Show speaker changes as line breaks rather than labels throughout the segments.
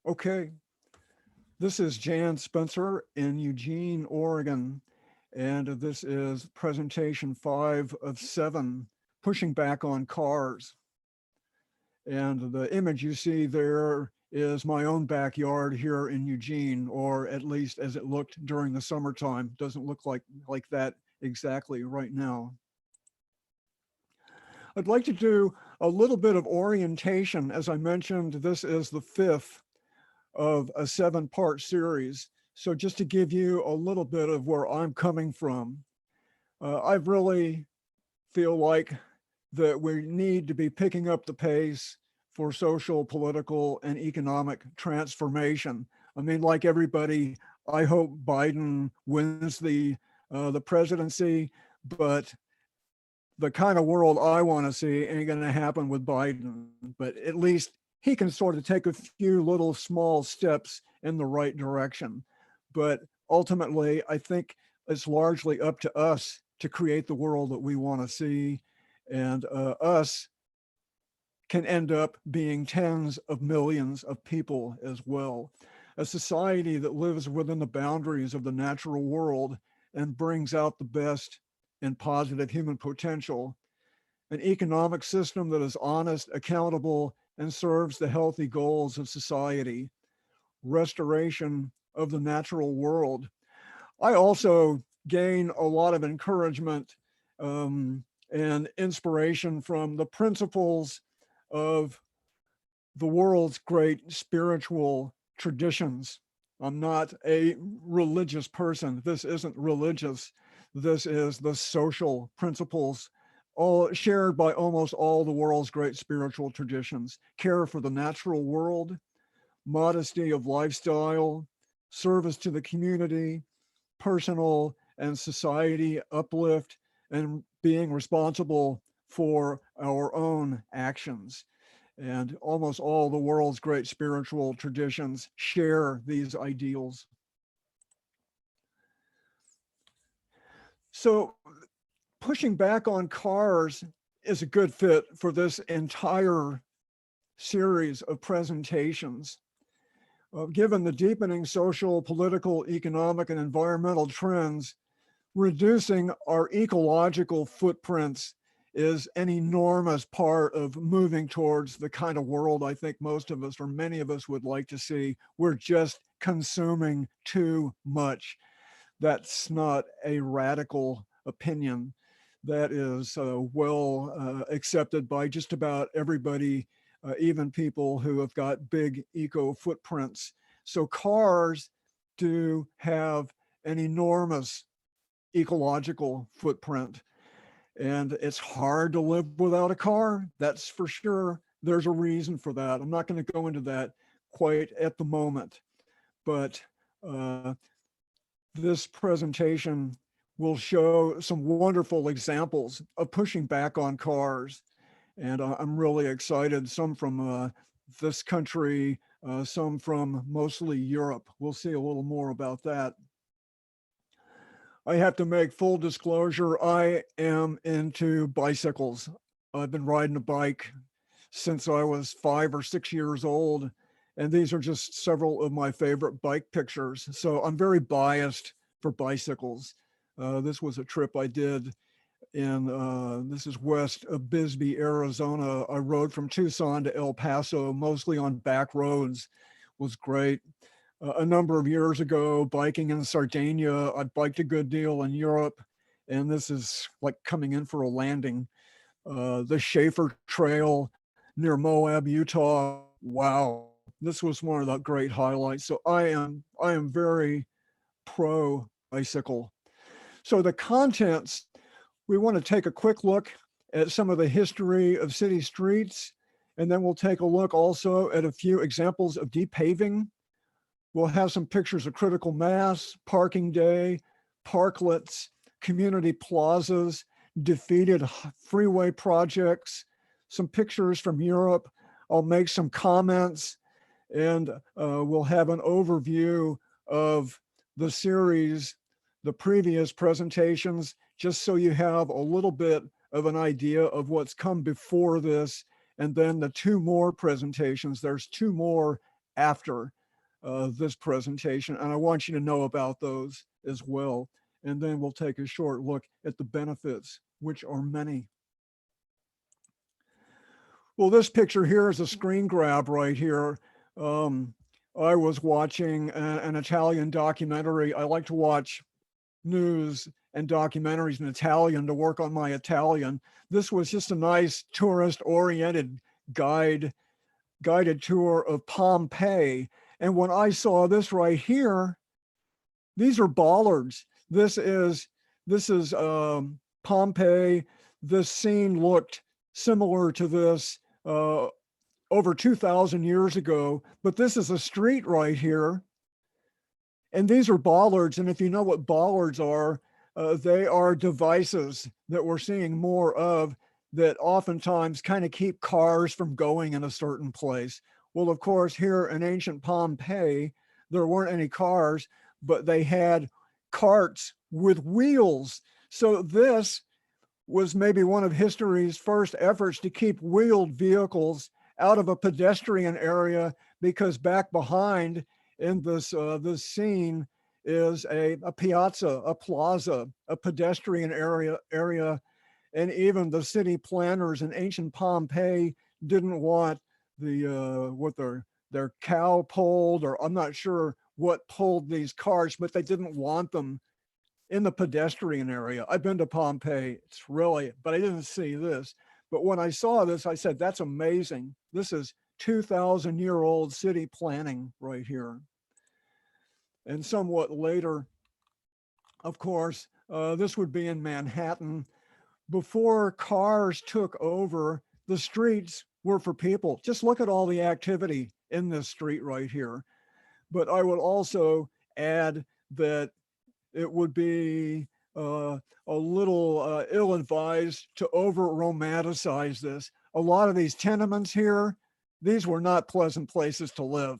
Okay, this is Jan Spencer in Eugene, Oregon, and this is presentation 5 of 7, pushing back on cars. And the image you see there is my own backyard here in Eugene, or at least as it looked during the summertime. Doesn't look like that exactly right now. I'd like to do a little bit of orientation. As I mentioned, this is the 5th of a 7-part series. So just to give you a little bit of where I'm coming from, I really feel like that we need to be picking up the pace for social, political, and economic transformation. I mean, like everybody, I hope Biden wins the presidency, but the kind of world I want to see ain't going to happen with Biden. But at least he can sort of take a few little small steps in the right direction. But ultimately, I think it's largely up to us to create the world that we want to see. And us can end up being tens of millions of people as well. A society that lives within the boundaries of the natural world and brings out the best and positive human potential. An economic system that is honest, accountable, and serves the healthy goals of society. Restoration of the natural world. I also gain a lot of encouragement and inspiration from the principles of the world's great spiritual traditions. I'm not a religious person. This isn't religious. This is the social principles, all shared by almost all the world's great spiritual traditions. Care for the natural world, modesty of lifestyle, service to the community, personal and society uplift, and being responsible for our own actions. And almost all the world's great spiritual traditions share these ideals. So pushing back on cars is a good fit for this entire series of presentations. Given the deepening social, political, economic, and environmental trends, reducing our ecological footprints is an enormous part of moving towards the kind of world I think most of us or many of us would like to see. We're just consuming too much. That's not a radical opinion. That is well accepted by just about everybody, even people who have got big eco footprints. So cars do have an enormous ecological footprint. And it's hard to live without a car, that's for sure. There's a reason for that. I'm not going to go into that quite at the moment, but this presentation will show some wonderful examples of pushing back on cars. And I'm really excited, some from this country, some from mostly Europe. We'll see a little more about that. I have to make full disclosure, I am into bicycles. I've been riding a bike since I was 5 or 6 years old, and these are just several of my favorite bike pictures. So I'm very biased for bicycles. This was a trip I did in, this is west of Bisbee, Arizona. I rode from Tucson to El Paso, mostly on back roads. It was great. A number of years ago, biking in Sardinia. I biked a good deal in Europe, and this is like coming in for a landing. The Schaefer Trail near Moab, Utah. Wow, this was one of the great highlights. So I am very pro bicycle. So the contents, we want to take a quick look at some of the history of city streets, and then we'll take a look also at a few examples of depaving. We'll have some pictures of critical mass, parking day, parklets, community plazas, defeated freeway projects, some pictures from Europe. I'll make some comments, and we'll have an overview of the series, the previous presentations, just so you have a little bit of an idea of what's come before this, and then the 2 more presentations. There's 2 more after. this presentation, and I want you to know about those as well. And then we'll take a short look at the benefits, which are many. Well, this picture here is a screen grab right here. I was watching an Italian documentary. I like to watch news and documentaries in Italian to work on my Italian. This was just a nice tourist-oriented guided tour of Pompeii. And when I saw this right here, these are bollards. This is Pompeii. This scene looked similar to this over 2,000 years ago, but this is a street right here. And these are bollards. And if you know what bollards are, they are devices that we're seeing more of that oftentimes kind of keep cars from going in a certain place. Well, of course, here in ancient Pompeii, there weren't any cars, but they had carts with wheels. So this was maybe one of history's first efforts to keep wheeled vehicles out of a pedestrian area, because back behind in this scene is a piazza, a plaza, a pedestrian area. And even the city planners in ancient Pompeii didn't want what their cow pulled, or I'm not sure what pulled these carts, but they didn't want them in the pedestrian area. I've been to Pompeii, it's really, but I didn't see this. But when I saw this, I said, that's amazing. This is 2,000-year-old city planning right here. And somewhat later, of course, this would be in Manhattan. Before cars took over, the streets were for people. Just look at all the activity in this street right here. But I would also add that it would be a little ill-advised to over-romanticize this. A lot of these tenements here, these were not pleasant places to live.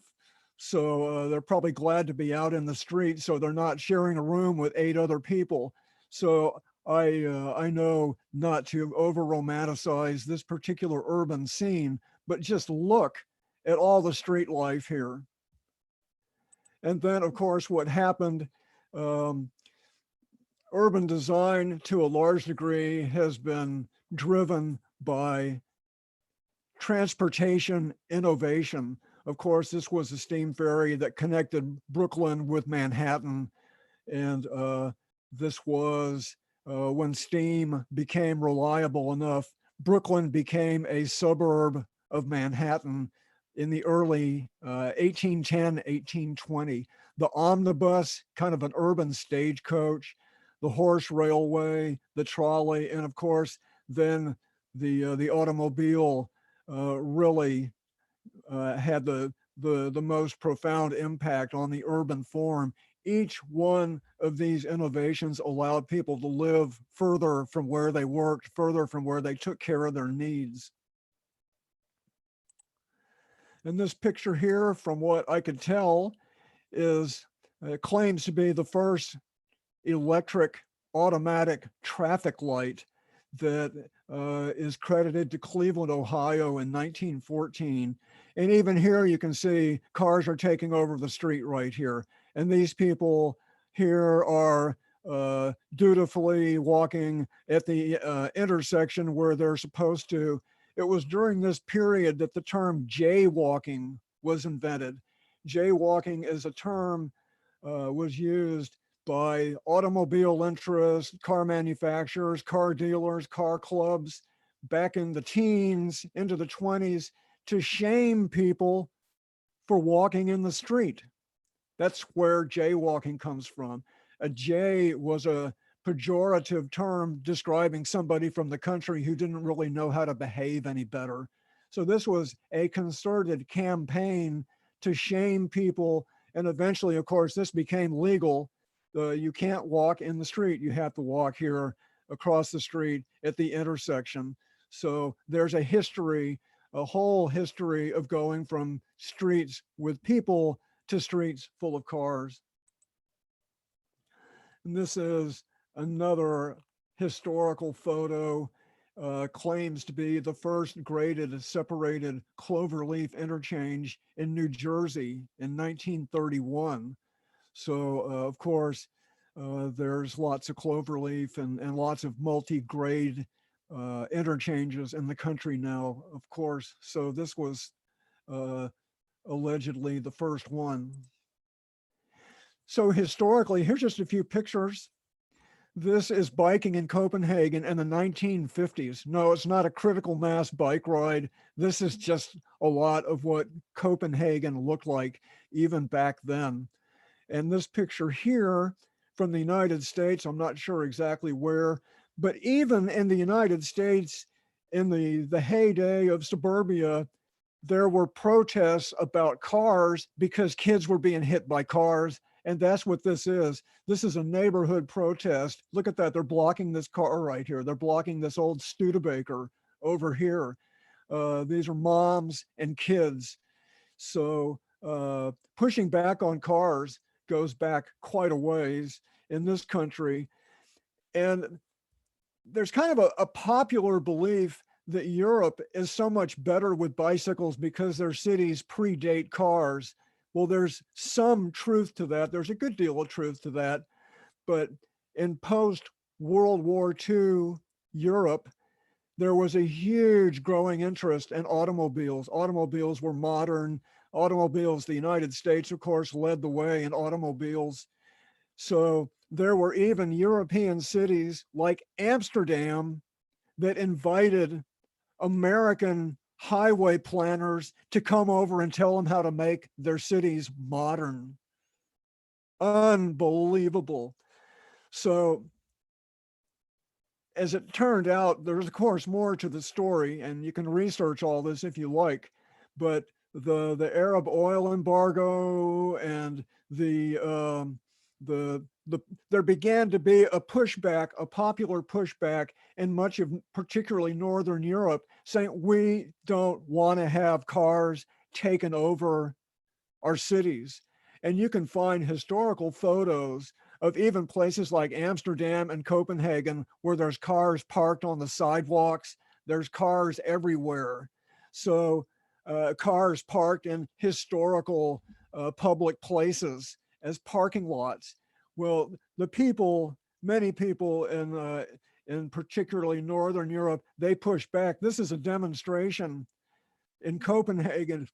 So they're probably glad to be out in the street, so they're not sharing a room with 8 other people. So I know not to over-romanticize this particular urban scene, but just look at all the street life here. And then, of course, what happened, urban design to a large degree has been driven by transportation innovation. Of course, this was a steam ferry that connected Brooklyn with Manhattan. And this was when steam became reliable enough, Brooklyn became a suburb of Manhattan in the early 1810, 1820. The omnibus, kind of an urban stagecoach, the horse railway, the trolley, and of course, then the automobile really had the most profound impact on the urban form. Each one of these innovations allowed people to live further from where they worked, further from where they took care of their needs. And this picture here, from what I could tell, claims to be the first electric automatic traffic light that is credited to Cleveland, Ohio in 1914. And even here you can see cars are taking over the street right here. And these people here are dutifully walking at the intersection where they're supposed to. It was during this period that the term jaywalking was invented. Jaywalking is a term was used by automobile interests, car manufacturers, car dealers, car clubs back in the teens into the 20s to shame people for walking in the street. That's where jaywalking comes from. A jay was a pejorative term describing somebody from the country who didn't really know how to behave any better. So this was a concerted campaign to shame people. And eventually, of course, this became legal. You can't walk in the street. You have to walk here across the street at the intersection. So there's a history, a whole history of going from streets with people to streets full of cars. And this is another historical photo. claims to be the first graded separated cloverleaf interchange in New Jersey in 1931. So, of course, there's lots of cloverleaf and lots of multi-grade interchanges in the country now, of course. So this was uh, allegedly the first one. So historically, here's just a few pictures. This is biking in Copenhagen in the 1950s. No, it's not a critical mass bike ride. This is just a lot of what Copenhagen looked like even back then. And this picture here from the United States, I'm not sure exactly where, but even in the United States, in the heyday of suburbia, there were protests about cars because kids were being hit by cars. And that's what this is. This is a neighborhood protest. Look at that. They're blocking this car right here. They're blocking this old Studebaker over here. These are moms and kids. So pushing back on cars goes back quite a ways in this country. And there's kind of a popular belief that Europe is so much better with bicycles because their cities predate cars. Well, there's some truth to that. There's a good deal of truth to that. But in post-World War II Europe, there was a huge growing interest in automobiles. Automobiles were modern. Automobiles, the United States, of course, led the way in automobiles. So there were even European cities like Amsterdam that invited American highway planners to come over and tell them how to make their cities modern. Unbelievable. So as it turned out, there's of course more to the story, and you can research all this if you like, but the Arab oil embargo and there began to be a pushback, a popular pushback in much of particularly Northern Europe, saying we don't want to have cars taken over our cities. And you can find historical photos of even places like Amsterdam and Copenhagen where there's cars parked on the sidewalks. There's cars everywhere. So cars parked in historical public places as parking lots. Well, the people, many people in particularly Northern Europe, they push back. This is a demonstration in Copenhagen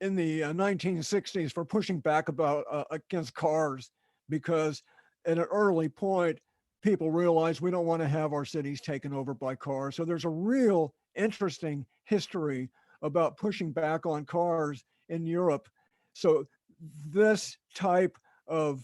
in the 1960s for pushing back about against cars, because at an early point, people realized we don't want to have our cities taken over by cars. So there's a real interesting history about pushing back on cars in Europe. So this type of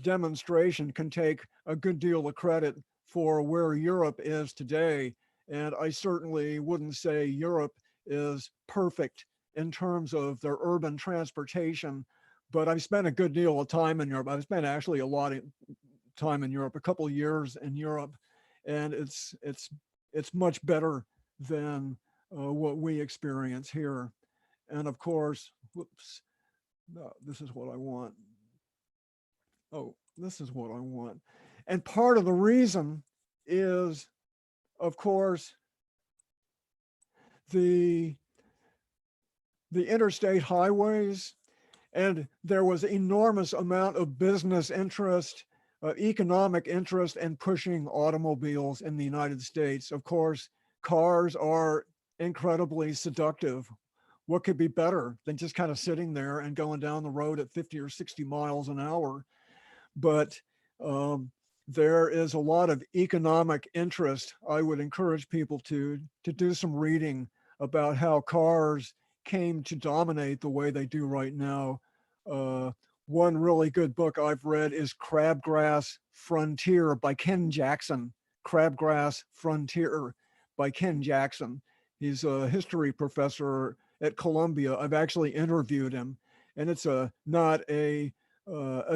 demonstration can take a good deal of credit for where Europe is today. And I certainly wouldn't say Europe is perfect in terms of their urban transportation, but I've spent a good deal of time in Europe. I've spent actually a lot of time in Europe, a couple of years in Europe, and it's much better than what we experience here. And of course, whoops, no, this is what I want. Oh, this is what I want. And part of the reason is, of course, the interstate highways, and there was enormous amount of business interest, economic interest in pushing automobiles in the United States. Of course, cars are incredibly seductive. What could be better than just kind of sitting there and going down the road at 50 or 60 miles an hour? But there is a lot of economic interest. I would encourage people to do some reading about how cars came to dominate the way they do right now. One really good book I've read is Crabgrass Frontier by Ken Jackson. Crabgrass Frontier by Ken Jackson. He's a history professor at Columbia. I've actually interviewed him, and it's not a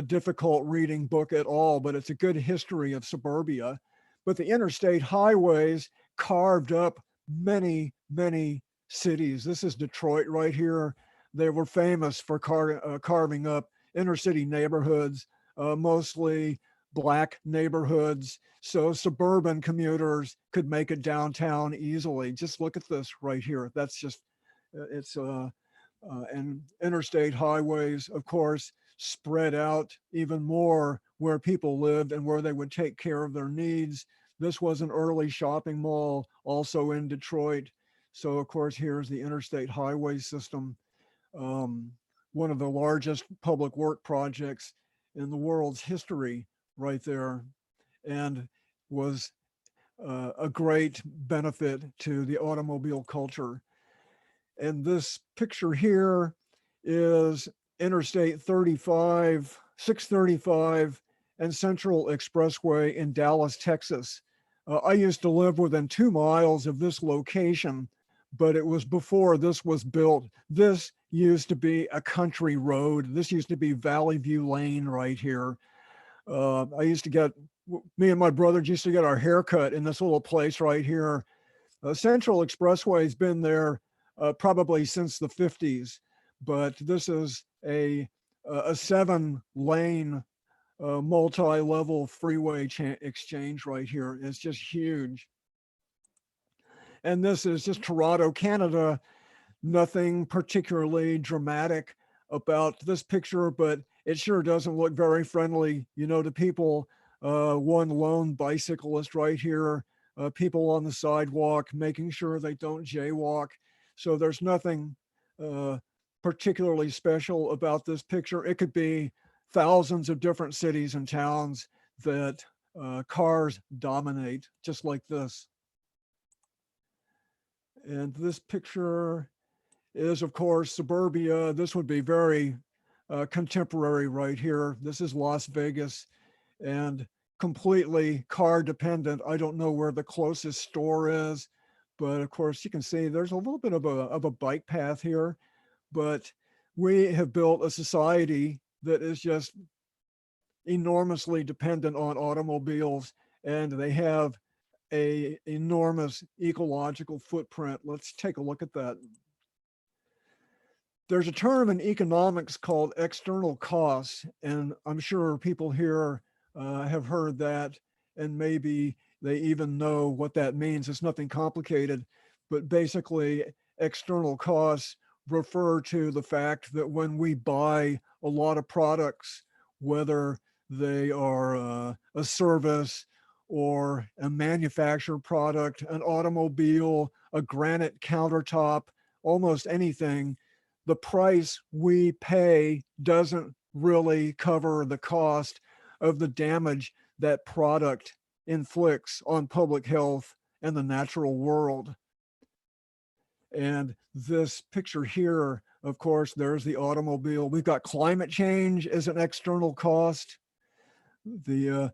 difficult reading book at all, but it's a good history of suburbia. But the interstate highways carved up many, many cities. This is Detroit right here. They were famous for carving up inner city neighborhoods, mostly black neighborhoods, so suburban commuters could make it downtown easily. Just look at this right here. That's just, it's and interstate highways, of course, spread out even more where people lived and where they would take care of their needs. This was an early shopping mall also in Detroit. So of course, here's the interstate highway system, um, one of the largest public work projects in the world's history right there, and was a great benefit to the automobile culture. And this picture here is Interstate 35, 635, and Central Expressway in Dallas, Texas. I used to live within 2 miles of this location, but it was before this was built. This used to be a country road. This used to be Valley View Lane right here. Me and my brother used to get our haircut in this little place right here. Central Expressway has been there probably since the 50s, but this is a 7-lane multi-level freeway exchange right here. It's just huge. And this is just Toronto, Canada. Nothing particularly dramatic about this picture, but it sure doesn't look very friendly, to people. One lone bicyclist right here, people on the sidewalk, making sure they don't jaywalk. So there's nothing particularly special about this picture. It could be thousands of different cities and towns that cars dominate, just like this. And this picture is, of course, suburbia. This would be very contemporary right here. This is Las Vegas, and completely car dependent. I don't know where the closest store is, but of course you can see there's a little bit of a bike path here, but we have built a society that is just enormously dependent on automobiles, and they have a enormous ecological footprint. Let's take a look at that. There's a term in economics called external costs, and I'm sure people here have heard that, and maybe they even know what that means. It's nothing complicated, but basically external costs refer to the fact that when we buy a lot of products, whether they are a service or a manufactured product, an automobile, a granite countertop, almost anything, the price we pay doesn't really cover the cost of the damage that product inflicts on public health and the natural world. And this picture here, of course, there's the automobile. We've got climate change as an external cost. The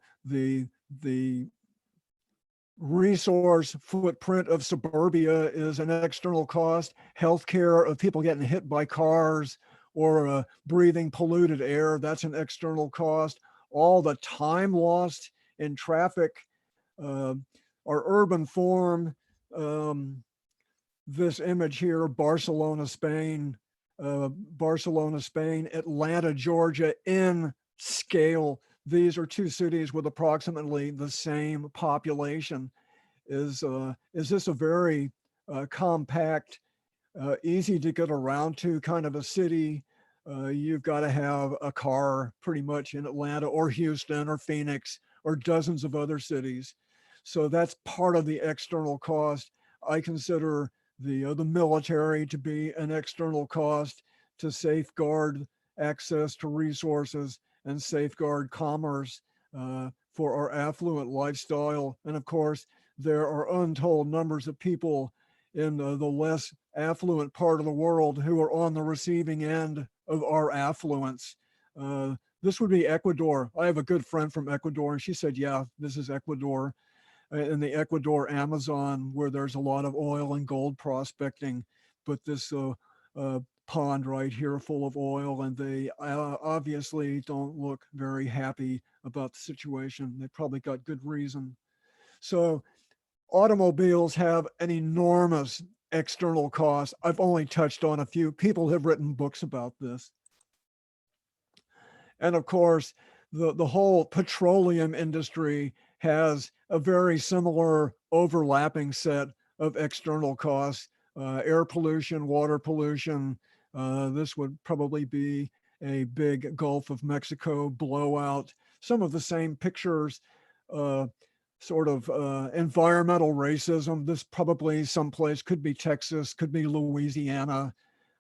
resource footprint of suburbia is an external cost. Healthcare of people getting hit by cars or breathing polluted air, that's an external cost. All the time lost in traffic, our urban form, this image here, Barcelona, Spain, Atlanta, Georgia, in scale. These are 2 cities with approximately the same population. Is this a very compact, easy to get around to kind of a city? You've got to have a car pretty much in Atlanta or Houston or Phoenix or dozens of other cities. So that's part of the external cost. I consider the military to be an external cost to safeguard access to resources and safeguard commerce for our affluent lifestyle. And of course, there are untold numbers of people in the less affluent part of the world who are on the receiving end of our affluence. This would be Ecuador. I have a good friend from Ecuador, and she said, yeah, this is Ecuador. In the Ecuador Amazon, where there's a lot of oil and gold prospecting, but this pond right here full of oil, and they obviously don't look very happy about the situation. They probably got good reason. So automobiles have an enormous external cost. I've only touched on a few. People have written books about this. And of course, the whole petroleum industry has a very similar overlapping set of external costs, air pollution, water pollution. This would probably be a big Gulf of Mexico blowout. Some of the same pictures, uh, sort of environmental racism. This probably someplace, could be Texas, could be Louisiana.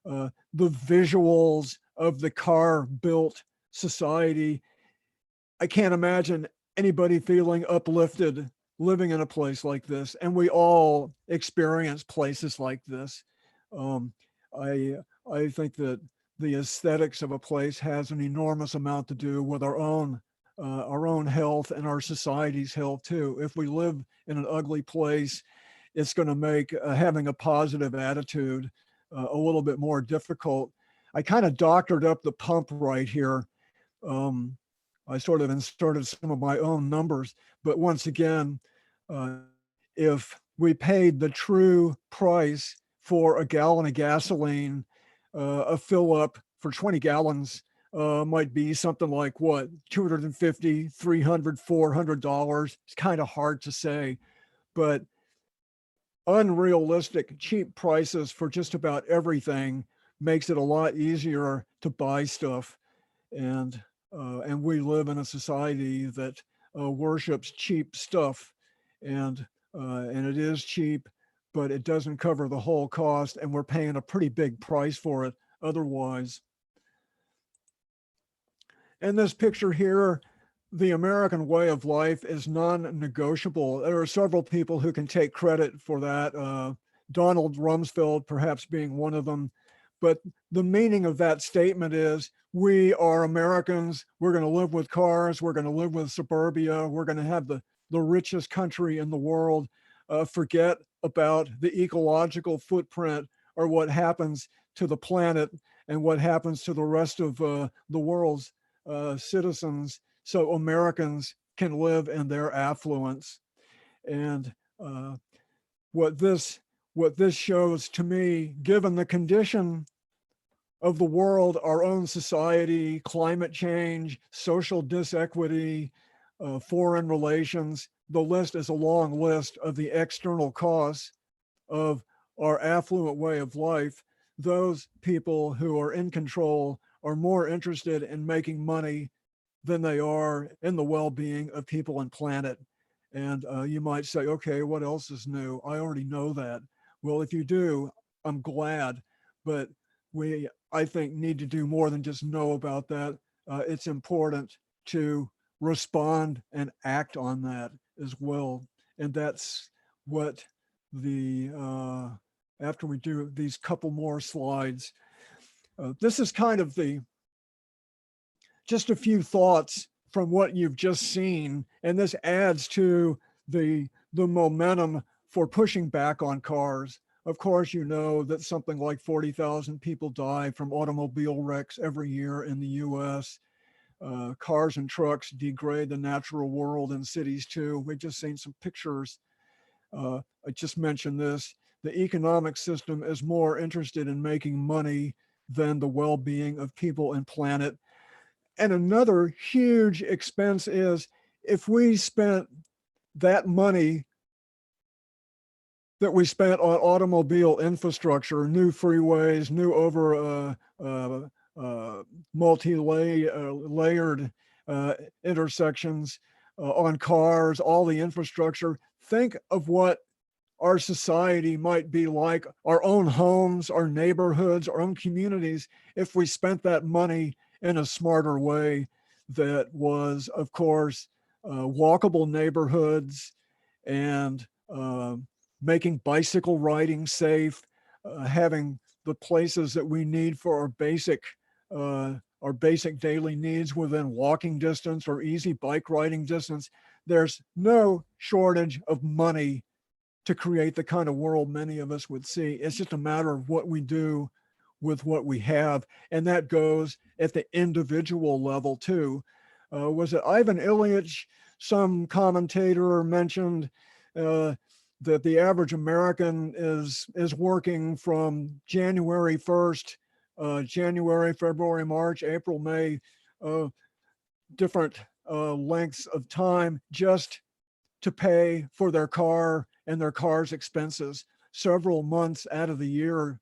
The visuals of the car built society, I can't imagine anybody feeling uplifted living in a place like this. And we all experience places like this. Um, I I think that the aesthetics of a place has an enormous amount to do with our own health and our society's health too. If we live in an ugly place, it's going to make having a positive attitude a little bit more difficult. I kind of doctored up the pump right here. Um, I sort of inserted some of my own numbers, but once again, uh, if we paid the true price for a gallon of gasoline, a fill up for 20 gallons might be something like what, 250, 300, $400. It's kind of hard to say, but unrealistic cheap prices for just about everything makes it a lot easier to buy stuff. And we live in a society that worships cheap stuff, and it is cheap, but it doesn't cover the whole cost, and we're paying a pretty big price for it otherwise. In this picture here, the American way of life is non-negotiable. There are several people who can take credit for that. Donald Rumsfeld perhaps being one of them. But the meaning of that statement is we are Americans. We're going to live with cars. We're going to live with suburbia. We're going to have the richest country in the world. Forget about the ecological footprint or what happens to the planet and what happens to the rest of the world's citizens, so Americans can live in their affluence. And what this shows to me, given the condition of the world, our own society, climate change, social disequity, foreign relations, the list is a long list of the external costs of our affluent way of life. Those people who are in control are more interested in making money than they are in the well-being of people and planet. And you might say, okay, what else is new? I already know that. Well, if you do, I'm glad. But we, I think, need to do more than just know about that. It's important to respond and act on that as well. And that's what after we do these couple more slides, this is kind of just a few thoughts from what you've just seen, and this adds to the momentum for pushing back on cars. Of course, you know that something like 40,000 people die from automobile wrecks every year in the US. Cars and trucks degrade the natural world in cities too. We've just seen some pictures. I just mentioned this. The economic system is more interested in making money than the well-being of people and planet. And another huge expense is if we spent that money that we spent on automobile infrastructure, new freeways, new multi-layered intersections on cars, all the infrastructure. Think of what our society might be like, our own homes, our neighborhoods, our own communities, if we spent that money in a smarter way that was, of course, walkable neighborhoods and making bicycle riding safe, having the places that we need for our basic daily needs within walking distance or easy bike riding distance. There's no shortage of money to create the kind of world many of us would see. It's just a matter of what we do with what we have. And that goes at the individual level too. Was it Ivan Ilyich, some commentator mentioned that the average American is working from January 1st, January, February, March, April, May, different lengths of time just to pay for their car and their car's expenses, several months out of the year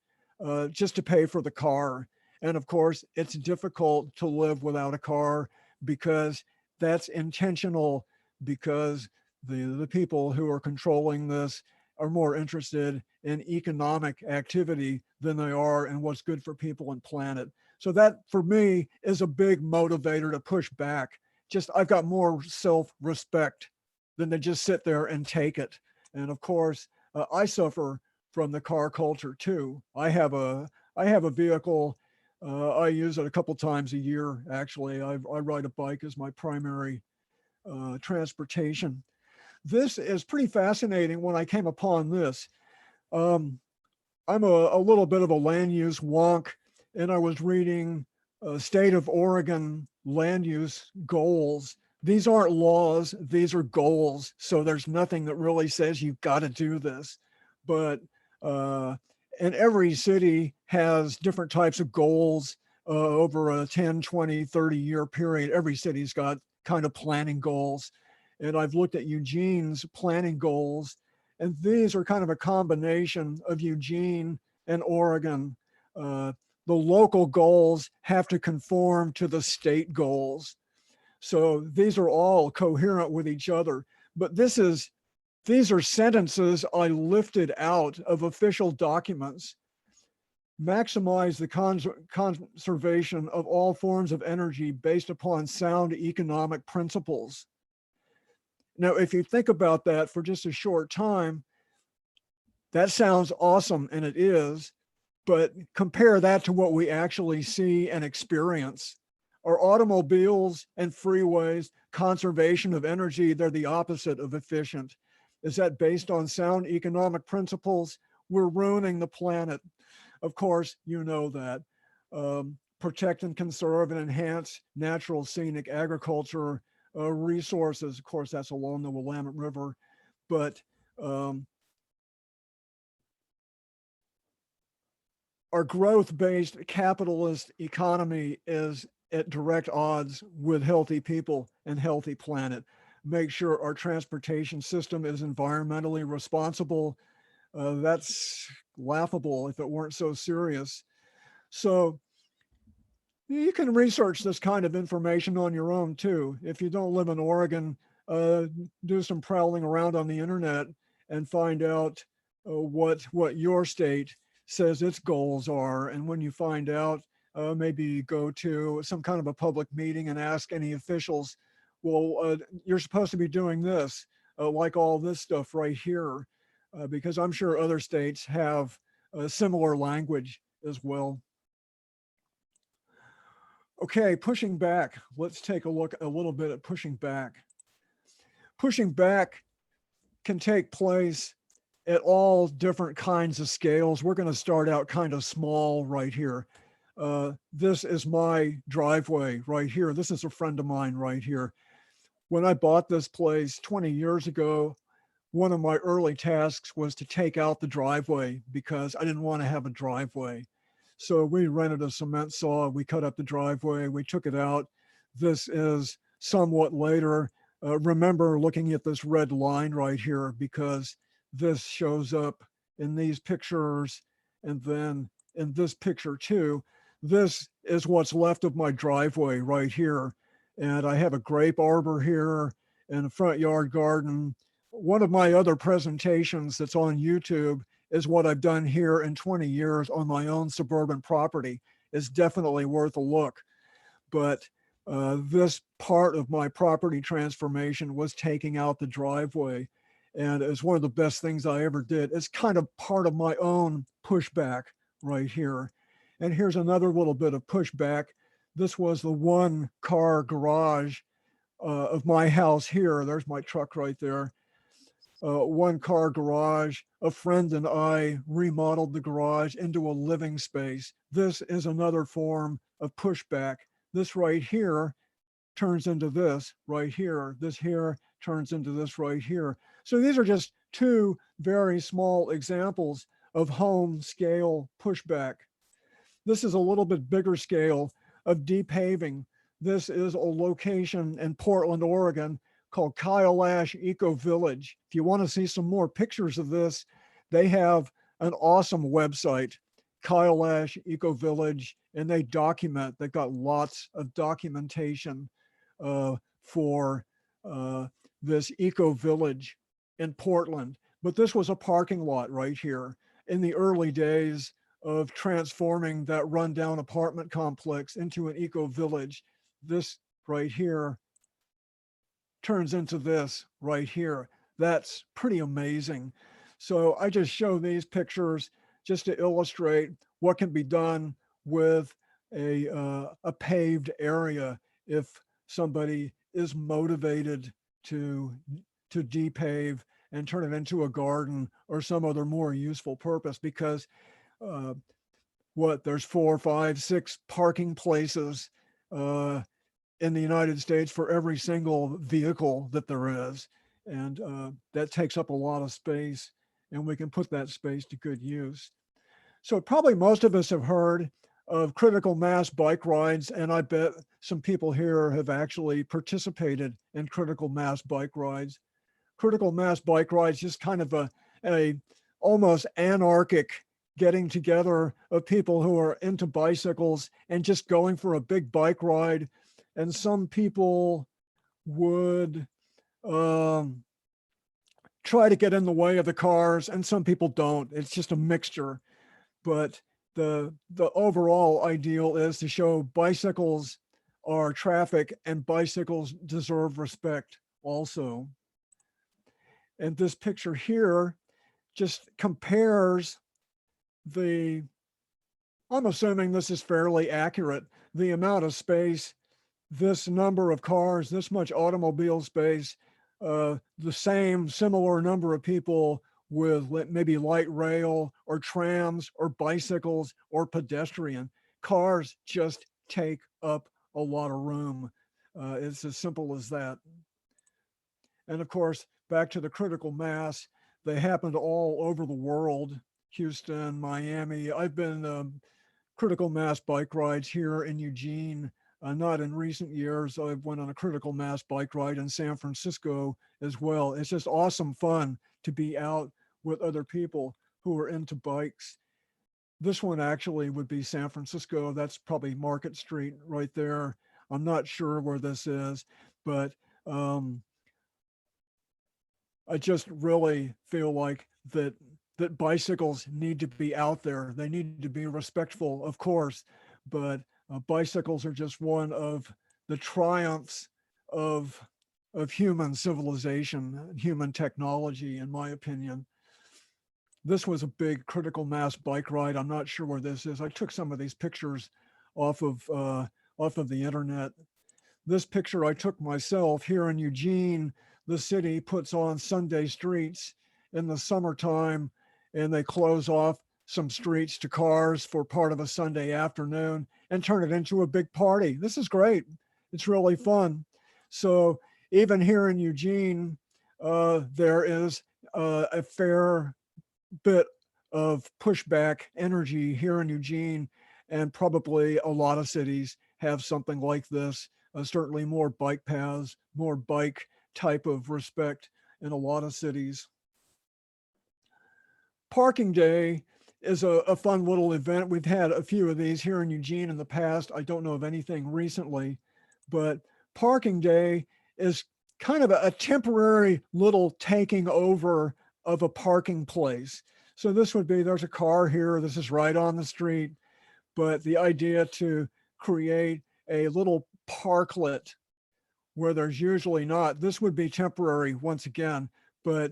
just to pay for the car. And of course, it's difficult to live without a car because that's intentional, because the people who are controlling this are more interested in economic activity than they are in what's good for people and planet. So that for me is a big motivator to push back. Just I've got more self-respect than to just sit there and take it. And of course, I suffer from the car culture too. I have a vehicle. I use it a couple times a year. Actually, I ride a bike as my primary transportation. This is pretty fascinating when I came upon this. Um, I'm a little bit of a land use wonk, and I was reading State of Oregon land use goals. These aren't laws, these are goals. So there's nothing that really says you've got to do this. But, and every city has different types of goals over a 10, 20, 30-year period. Every city's got kind of planning goals. And I've looked at Eugene's planning goals, and these are kind of a combination of Eugene and Oregon. The local goals have to conform to the state goals. So these are all coherent with each other. But these are sentences I lifted out of official documents. Maximize the conservation of all forms of energy based upon sound economic principles. Now, if you think about that for just a short time, that sounds awesome, and it is, but compare that to what we actually see and experience. Our automobiles and freeways, conservation of energy, they're the opposite of efficient. Is that based on sound economic principles? We're ruining the planet. Of course, you know that. Protect and conserve and enhance natural scenic agriculture resources. Of course, that's along the Willamette River. But our growth-based capitalist economy is at direct odds with healthy people and healthy planet. Make sure our transportation system is environmentally responsible. That's laughable if it weren't so serious. So you can research this kind of information on your own too. If you don't live in Oregon, do some prowling around on the internet and find out what your state says its goals are. And when you find out, maybe go to some kind of a public meeting and ask any officials, well, you're supposed to be doing this, like all this stuff right here, because I'm sure other states have similar language as well. Okay, pushing back. Let's take a look a little bit at pushing back. Pushing back can take place at all different kinds of scales. We're going to start out kind of small right here. This is my driveway right here. This is a friend of mine right here. When I bought this place 20 years ago, one of my early tasks was to take out the driveway because I didn't want to have a driveway. So we rented a cement saw, we cut up the driveway, we took it out. This is somewhat later. Remember looking at this red line right here because this shows up in these pictures and then in this picture too. This is what's left of my driveway right here. And I have a grape arbor here and a front yard garden. One of my other presentations that's on YouTube is what I've done here in 20 years on my own suburban property. Is definitely worth a look. But this part of my property transformation was taking out the driveway. And it's one of the best things I ever did. It's kind of part of my own pushback right here. And here's another little bit of pushback. This was the one car garage of my house here. There's my truck right there. One car garage. A friend and I remodeled the garage into a living space. This is another form of pushback. This right here turns into this right here. This here turns into this right here. So these are just two very small examples of home scale pushback. This is a little bit bigger scale of depaving. This is a location in Portland, Oregon called Kyle Eco Village. If you want to see some more pictures of this, they have an awesome website, Kyle Eco Village, and they document, they've got lots of documentation for this eco village in Portland. But this was a parking lot right here in the early days of transforming that rundown apartment complex into an eco village. This right here turns into this right here. That's pretty amazing. So I just show these pictures just to illustrate what can be done with a paved area if somebody is motivated to depave and turn it into a garden or some other more useful purpose, because there's 4, 5, 6 parking places in the United States for every single vehicle that there is. And that takes up a lot of space, and we can put that space to good use. So probably most of us have heard of critical mass bike rides, and I bet some people here have actually participated in critical mass bike rides. Critical mass bike rides, just kind of a almost anarchic getting together of people who are into bicycles and just going for a big bike ride. And some people would try to get in the way of the cars, and some people don't. It's just a mixture. But the overall ideal is to show bicycles are traffic and bicycles deserve respect also. And this picture here just compares the, I'm assuming this is fairly accurate, the amount of space, this number of cars, this much automobile space, the same similar number of people with maybe light rail or trams or bicycles or pedestrian. Cars just take up a lot of room. It's as simple as that. And of course, back to the critical mass, they happened all over the world. Houston, Miami. I've been critical mass bike rides here in Eugene. Not in recent years. I went on a critical mass bike ride in San Francisco as well. It's just awesome fun to be out with other people who are into bikes. This one actually would be San Francisco. That's probably Market Street right there. I'm not sure where this is, but I just really feel like that bicycles need to be out there. They need to be respectful, of course, but bicycles are just one of the triumphs of human civilization, human technology, in my opinion. This was a big critical mass bike ride. I'm not sure where this is. I took some of these pictures off of the internet. This picture I took myself here in Eugene. The city puts on Sunday streets in the summertime, and they close off some streets to cars for part of a Sunday afternoon and turn it into a big party. This is great. It's really fun. So even here in Eugene, there is a fair bit of pushback energy here in Eugene, and probably a lot of cities have something like this. Certainly more bike paths, more bike type of respect in a lot of cities. Parking Day is a fun little event. We've had a few of these here in Eugene in the past. I don't know of anything recently, but Parking Day is kind of a temporary little taking over of a parking place. So this would be, there's a car here, this is right on the street, but the idea to create a little parklet where there's usually not, this would be temporary once again, but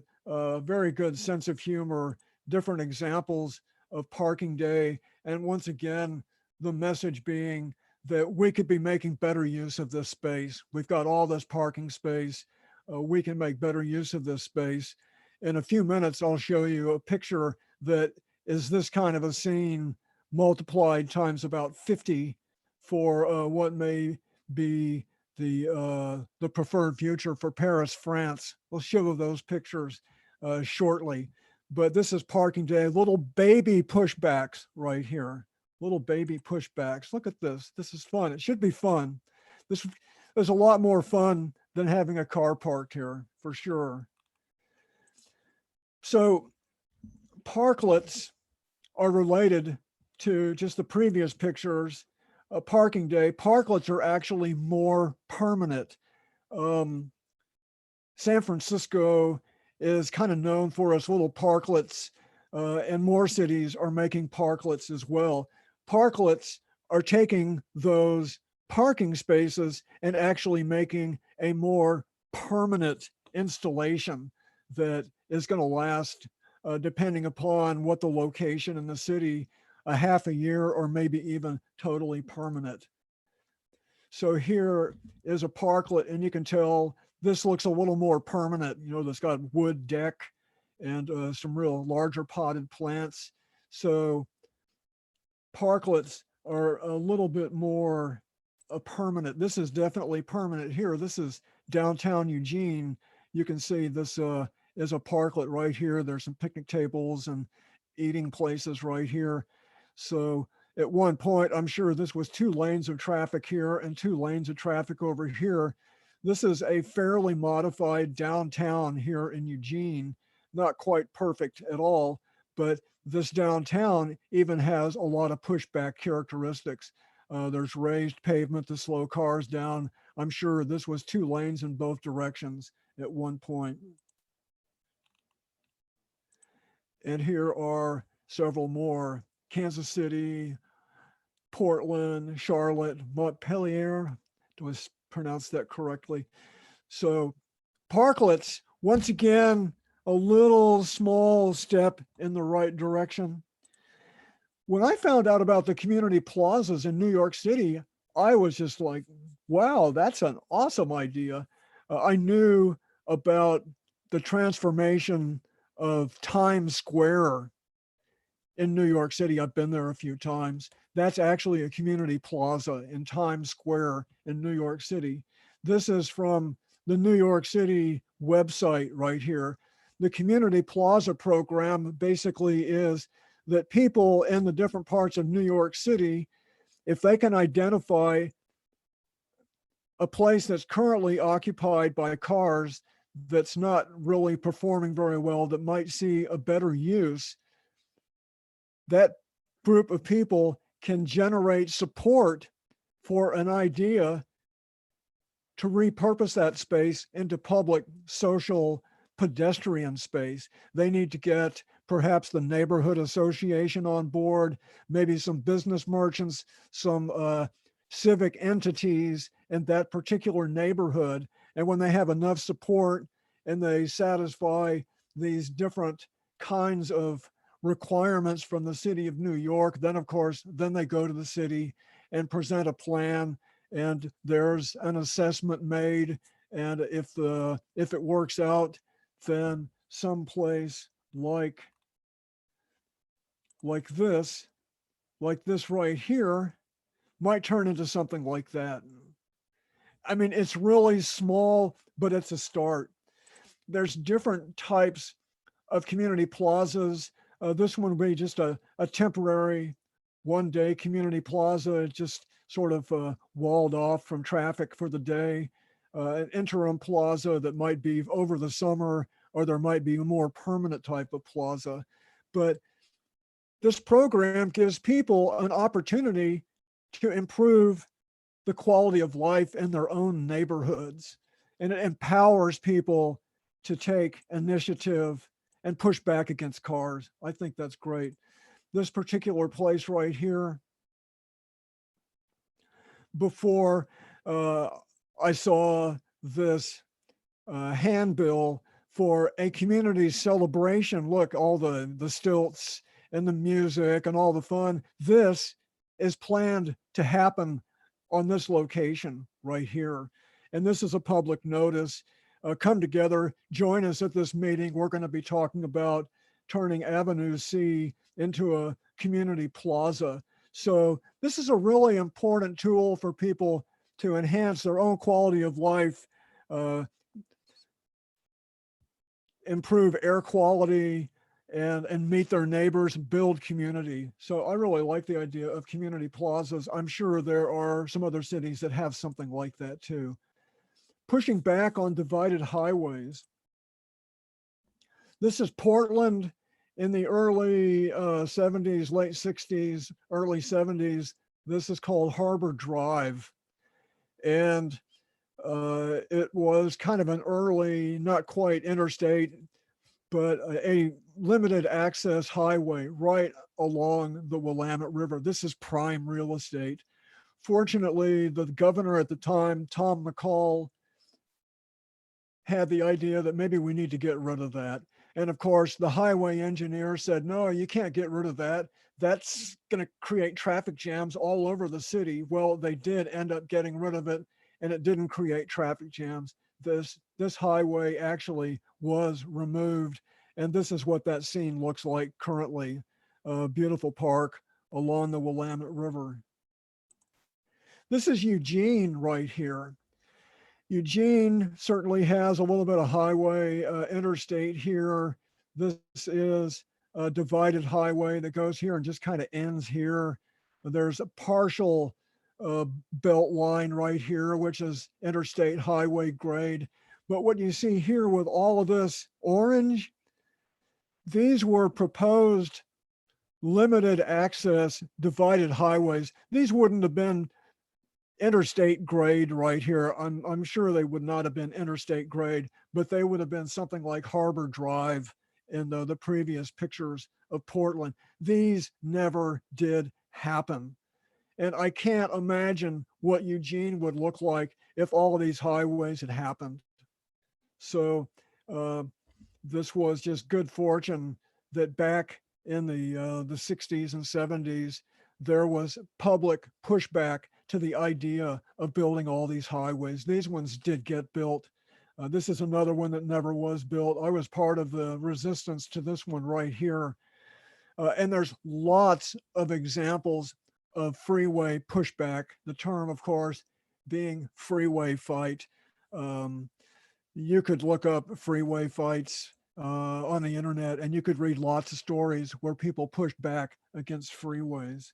very good sense of humor, different examples of Parking Day. And once again, the message being that we could be making better use of this space. We've got all this parking space. We can make better use of this space. In a few minutes, I'll show you a picture that is this kind of a scene multiplied times about 50 for what may be the preferred future for Paris, France. We'll show those pictures shortly. But this is Parking Day, little baby pushbacks right here. Little baby pushbacks. Look at this. This is fun. It should be fun. This is a lot more fun than having a car parked here, for sure. So parklets are related to just the previous pictures. A parking day, parklets are actually more permanent. San Francisco is kind of known for its little parklets, and more cities are making parklets as well. Parklets are taking those parking spaces and actually making a more permanent installation that is going to last, depending upon what the location in the city, a half a year or maybe even totally permanent. So here is a parklet, and you can tell this looks a little more permanent. You know, that's got wood deck and some real larger potted plants. So parklets are a little bit more permanent. This is definitely permanent here. This is downtown Eugene. You can see this is a parklet right here. There's some picnic tables and eating places right here. So at one point, I'm sure this was 2 lanes of traffic here and 2 lanes of traffic over here. This is a fairly modified downtown here in Eugene, not quite perfect at all, but this downtown even has a lot of pushback characteristics. There's raised pavement to slow cars down. I'm sure this was 2 lanes in both directions at one point. And here are several more: Kansas City, Portland, Charlotte, Montpelier. Do I pronounce that correctly? So parklets, once again, a little small step in the right direction. When I found out about the community plazas in New York City, I was just like, wow, that's an awesome idea. I knew about the transformation of Times Square in New York City. I've been there a few times. That's actually a community plaza in Times Square in New York City. This is from the New York City website right here. The community plaza program basically is that people in the different parts of New York City, if they can identify a place that's currently occupied by cars that's not really performing very well, that might see a better use, that group of people can generate support for an idea to repurpose that space into public, social, pedestrian space. They need to get perhaps the neighborhood association on board, maybe some business merchants, some civic entities in that particular neighborhood. And when they have enough support and they satisfy these different kinds of requirements from the city of New York, then of course, then they go to the city and present a plan, and there's an assessment made. And if it works out, then someplace like this right here might turn into something like that. I mean, it's really small, but it's a start. There's different types of community plazas. This one would be just a temporary one-day community plaza, just sort of walled off from traffic for the day. An interim plaza that might be over the summer, or there might be a more permanent type of plaza. But this program gives people an opportunity to improve the quality of life in their own neighborhoods. And it empowers people to take initiative and push back against cars. I think that's great. This particular place right here, before I saw this handbill for a community celebration. Look, all the stilts and the music and all the fun. This is planned to happen on this location right here. And this is a public notice. Come together, join us at this meeting. We're going to be talking about turning Avenue C into a community plaza. So this is a really important tool for people to enhance their own quality of life, improve air quality, and meet their neighbors and build community. So I really like the idea of community plazas. I'm sure there are some other cities that have something like that too. Pushing back on divided highways. This is Portland in the early 70s, late 60s, early 70s. This is called Harbor Drive. And it was kind of an early, not quite interstate, but a limited access highway right along the Willamette River. This is prime real estate. Fortunately, the governor at the time, Tom McCall, had the idea that maybe we need to get rid of that. And of course, the highway engineer said, no, you can't get rid of that. That's going to create traffic jams all over the city. Well, they did end up getting rid of it, and it didn't create traffic jams. This highway actually was removed, and this is what that scene looks like currently. A beautiful park along the Willamette River. This is Eugene right here. Eugene certainly has a little bit of highway, interstate here. This is a divided highway that goes here and just kind of ends here. There's a partial belt line right here, which is interstate highway grade. But what you see here with all of this orange, these were proposed limited access divided highways. These wouldn't have been interstate grade right here. I'm sure they would not have been interstate grade, but they would have been something like Harbor Drive in the previous pictures of Portland. These never did happen. And I can't imagine what Eugene would look like if all of these highways had happened. So this was just good fortune that back in the 60s and 70s, there was public pushback to the idea of building all these highways. These ones did get built. This is another one that never was built. I was part of the resistance to this one right here. And there's lots of examples of freeway pushback. The term, of course, being freeway fight. You could look up freeway fights on the internet, and you could read lots of stories where people pushed back against freeways.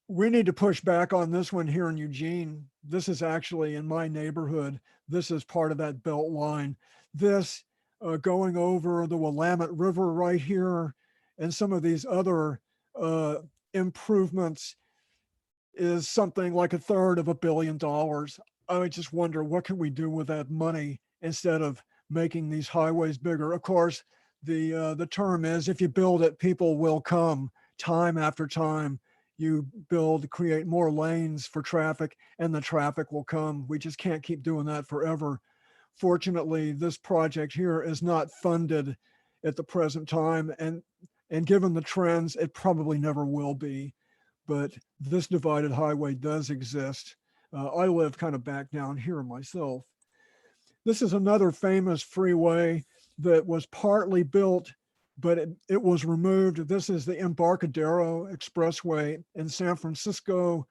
We need to push back on this one here in Eugene. This is actually in my neighborhood. This is part of that belt line. This going over the Willamette River right here and some of these other improvements is something like $250 million. I just wonder, what can we do with that money instead of making these highways bigger? Of course, the term is, if you build it, people will come time after time. You build, create more lanes for traffic, and the traffic will come. We just can't keep doing that forever. Fortunately, this project here is not funded at the present time, and given the trends, it probably never will be. But this divided highway does exist. I live kind of back down here myself. This is another famous freeway that was partly built, but it was removed. This is the Embarcadero Expressway in San Francisco.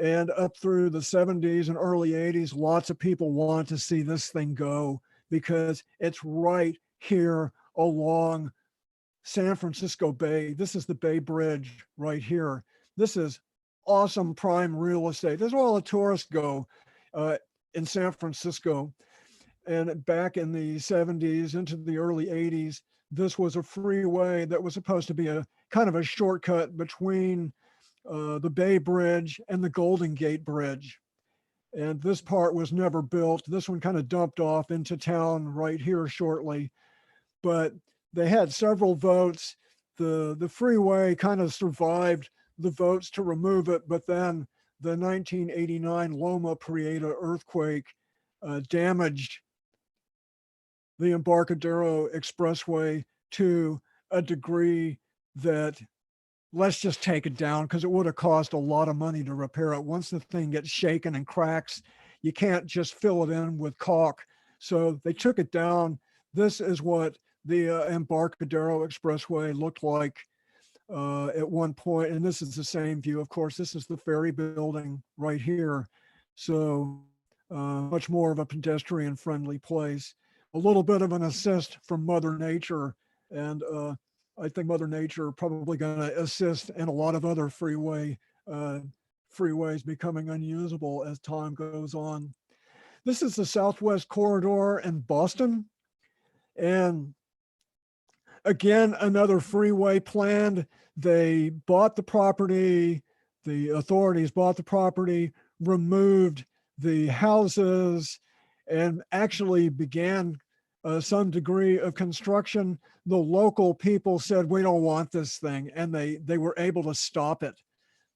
And up through the 70s and early 80s, lots of people want to see this thing go because it's right here along San Francisco Bay. This is the Bay Bridge right here. This is awesome prime real estate. This is where all the tourists go in San Francisco. And back in the 70s into the early 80s, this was a freeway that was supposed to be a kind of a shortcut between the Bay Bridge and the Golden Gate Bridge. And this part was never built. This one kind of dumped off into town right here shortly. But they had several votes. The freeway kind of survived the votes to remove it, but then the 1989 Loma Prieta earthquake damaged the Embarcadero Expressway to a degree that, let's just take it down, because it would have cost a lot of money to repair it. Once the thing gets shaken and cracks, you can't just fill it in with caulk. So they took it down. This is what the Embarcadero Expressway looked like at one point, and this is the same view. Of course, this is the ferry building right here. So much more of a pedestrian friendly place. A little bit of an assist from Mother Nature And I think Mother Nature probably going to assist in a lot of other uh, freeways becoming unusable as time goes on. This is the Southwest Corridor in Boston. And again, another freeway planned. They bought the property, the authorities bought the property, removed the houses, and actually began some degree of construction. The local people said, we don't want this thing, and they were able to stop it.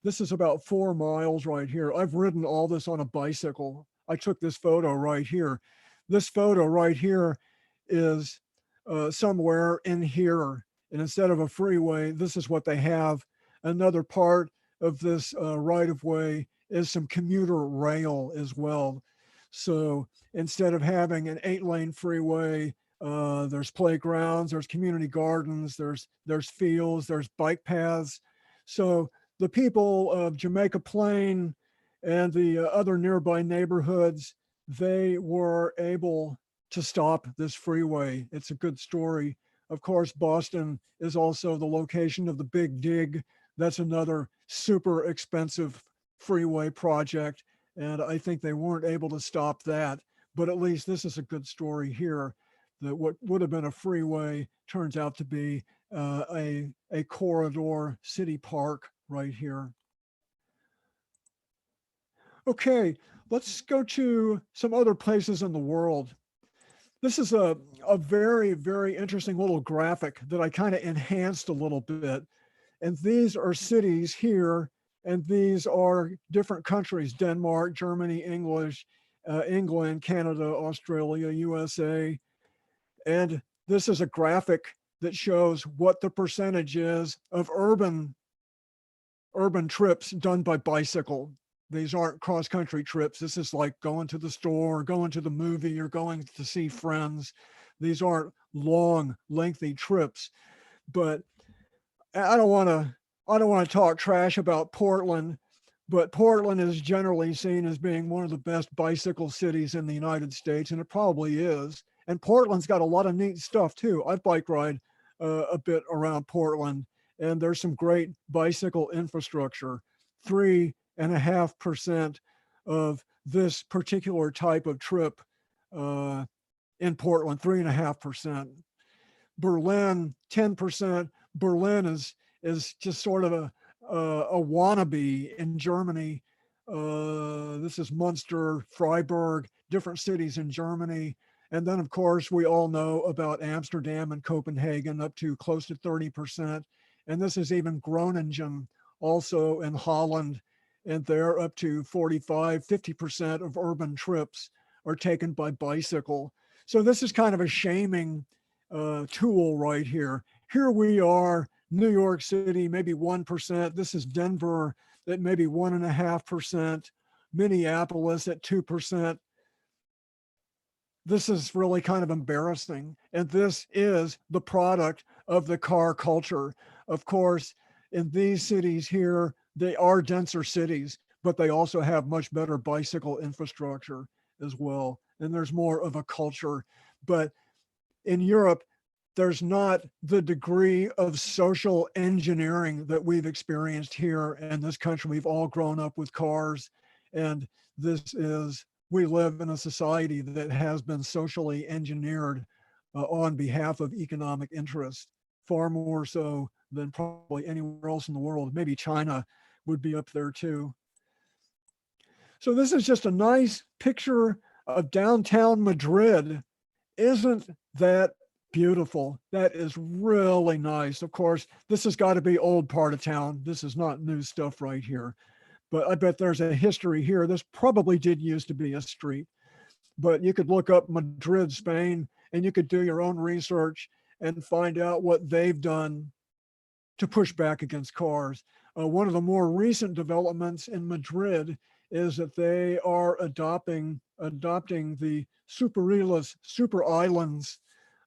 This is about 4 miles right here. I've ridden all this on a bicycle. I took this photo right here. This photo right here is somewhere in here. And instead of a freeway, this is what they have. Another part of this right of way is some commuter rail as well. So instead of having an 8-lane freeway, there's playgrounds, there's community gardens, there's fields, there's bike paths. So the people of Jamaica Plain and the other nearby neighborhoods, they were able to stop this freeway. It's a good story. Of course, Boston is also the location of the Big Dig. That's another super expensive freeway project. And I think they weren't able to stop that. But at least this is a good story here that what would have been a freeway turns out to be a corridor city park right here. Okay, let's go to some other places in the world. This is a very, very interesting little graphic that I kind of enhanced a little bit. And these are cities here, and these are different countries: Denmark, Germany, England, Canada, Australia, USA. And this is a graphic that shows what the percentage is of urban trips done by bicycle. These aren't cross-country trips. This is like going to the store, going to the movie, or going to see friends. These aren't long, lengthy trips. But I don't want to talk trash about Portland, but Portland is generally seen as being one of the best bicycle cities in the United States, and it probably is. And Portland's got a lot of neat stuff too. I've bike ride a bit around Portland, and there's some great bicycle infrastructure. 3.5% of this particular type of trip in Portland, 3.5%. Berlin, 10%. Berlin is just sort of a wannabe in Germany. This is Munster, Freiburg, different cities in Germany. And then, of course, we all know about Amsterdam and Copenhagen, up to close to 30%. And this is even Groningen, also in Holland, and they're up to 45, 50% of urban trips are taken by bicycle. So this is kind of a shaming tool right here. Here we are, New York City, maybe 1%. This is Denver at maybe 1.5%, Minneapolis at 2%. This is really kind of embarrassing. And this is the product of the car culture. Of course, in these cities here, they are denser cities, but they also have much better bicycle infrastructure as well. And there's more of a culture. But in Europe, there's not the degree of social engineering that we've experienced here in this country. We've all grown up with cars, and we live in a society that has been socially engineered on behalf of economic interest, far more so than probably anywhere else in the world. Maybe China would be up there too. So this is just a nice picture of downtown Madrid. Isn't that beautiful? That is really nice. Of course, this has got to be old part of town. This is not new stuff right here. But I bet there's a history here. This probably did used to be a street. But you could look up Madrid, Spain, and you could do your own research and find out what they've done to push back against cars. One of the more recent developments in Madrid is that they are adopting the super islands,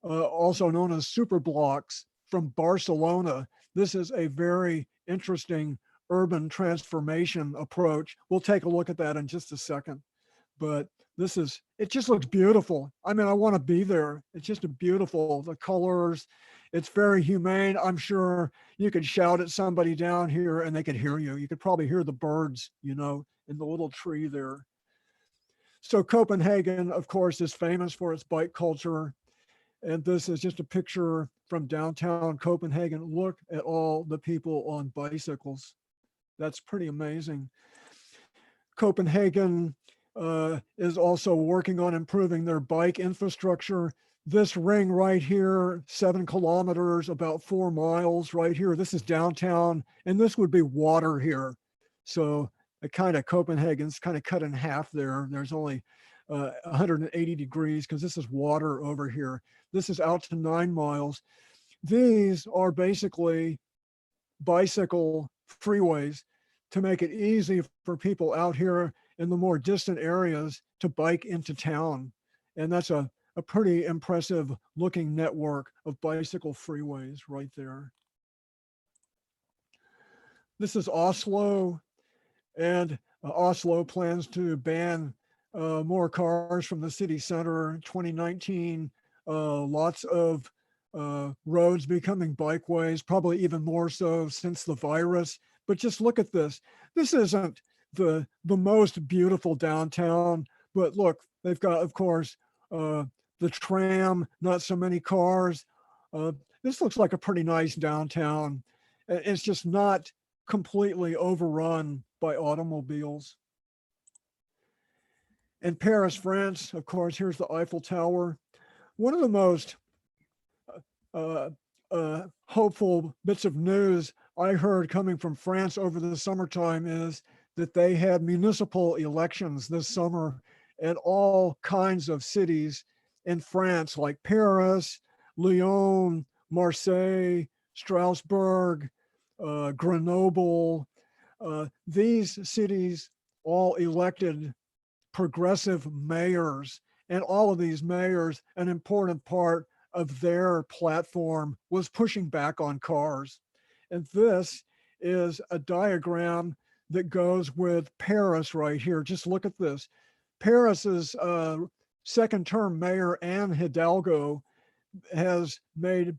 also known as superblocks, from Barcelona. This is a very interesting urban transformation approach. We'll take a look at that in just a second. But it just looks beautiful. I mean, I want to be there. It's just beautiful. The colors It's very humane. I'm sure you could shout at somebody down here and they could hear you. You could probably hear the birds, you know, in the little tree there. So Copenhagen, of course, is famous for its bike culture. And this is just a picture from downtown Copenhagen. Look at all the people on bicycles. That's pretty amazing. Copenhagen is also working on improving their bike infrastructure. This ring right here, 7 kilometers, about 4 miles right here. This is downtown, and this would be water here. So Copenhagen's kind of cut in half there. There's only 180 degrees because this is water over here. This is out to 9 miles. These are basically bicycle freeways to make it easy for people out here in the more distant areas to bike into town. And that's a pretty impressive looking network of bicycle freeways right there. This is Oslo, and Oslo plans to ban more cars from the city center. 2019, lots of roads becoming bikeways, probably even more so since the virus. But just look at this. This isn't the most beautiful downtown, but look, they've got, of course, the tram, not so many cars. This looks like a pretty nice downtown. It's just not completely overrun by automobiles. In Paris, France, of course, here's the Eiffel Tower. One of the most hopeful bits of news I heard coming from France over the summertime is that they had municipal elections this summer at all kinds of cities in France, like Paris, Lyon, Marseille, Strasbourg, Grenoble. These cities all elected progressive mayors, and all of these mayors, an important part of their platform was pushing back on cars. And this is a diagram that goes with Paris right here. Just look at this. Paris's second term mayor, Anne Hidalgo, has made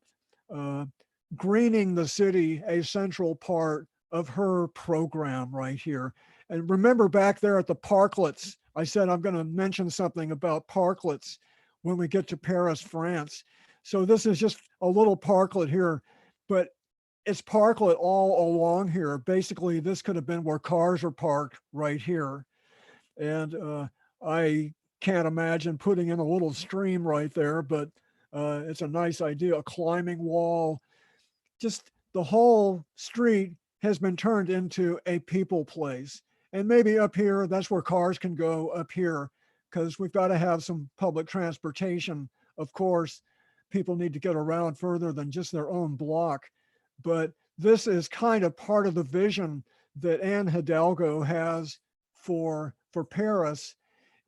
greening the city a central part of her program right here. And remember back there at the parklets, I said I'm going to mention something about parklets when we get to Paris, France. So this is just a little parklet here, but it's parklet all along here. Basically, this could have been where cars are parked right here. And I can't imagine putting in a little stream right there, but it's a nice idea, a climbing wall. Just the whole street has been turned into a people place. And maybe up here, that's where cars can go up here, because we've got to have some public transportation. Of course, people need to get around further than just their own block. But this is kind of part of the vision that Anne Hidalgo has for Paris,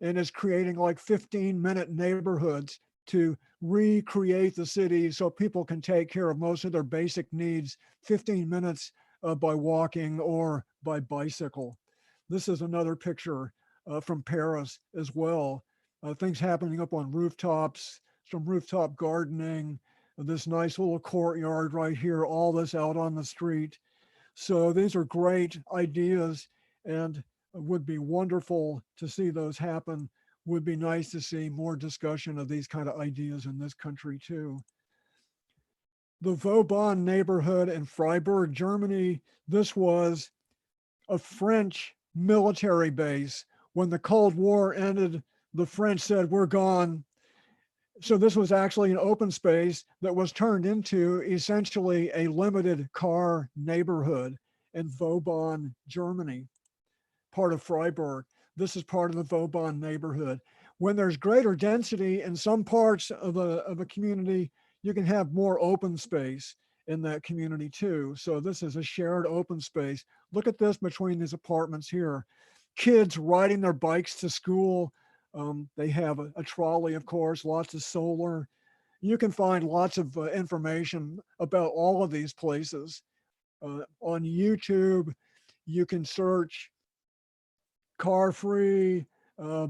and is creating like 15-minute neighborhoods to recreate the city so people can take care of most of their basic needs 15 minutes by walking or by bicycle. This is another picture from Paris as well. Things happening up on rooftops, some rooftop gardening, this nice little courtyard right here, all this out on the street. So these are great ideas, and would be wonderful to see those happen. Would be nice to see more discussion of these kind of ideas in this country too. The Vauban neighborhood in Frieberg, Germany, this was a French military base. When the Cold War ended, the French said, we're gone. So this was actually an open space that was turned into essentially a limited car neighborhood in Vauban, Germany, part of Freiburg. This is part of the Vauban neighborhood. When there's greater density in some parts of a community, you can have more open space in that community too. So this is a shared open space. Look at this between these apartments here. Kids riding their bikes to school. They have a trolley, of course, lots of solar. You can find lots of information about all of these places. On YouTube, you can search car-free,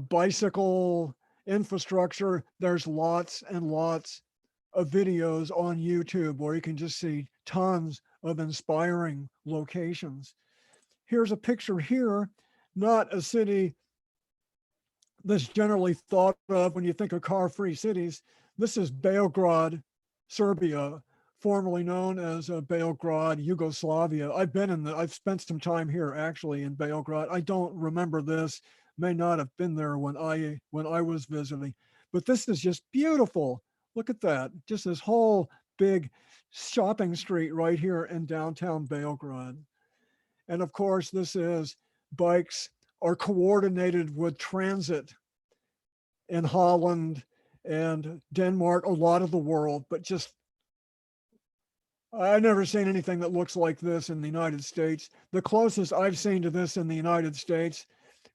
bicycle infrastructure. There's lots and lots of videos on YouTube where you can just see tons of inspiring locations. Here's a picture here, not a city that's generally thought of when you think of car-free cities. This is Beograd, Serbia, formerly known as Beograd, Yugoslavia. I've spent some time here actually in Beograd. I don't remember this, may not have been there when I was visiting, but this is just beautiful. Look at that, just this whole big shopping street right here in downtown Beograd. And of course, bikes are coordinated with transit in Holland and Denmark, a lot of the world, but just I've never seen anything that looks like this in the United States. The closest I've seen to this in the United States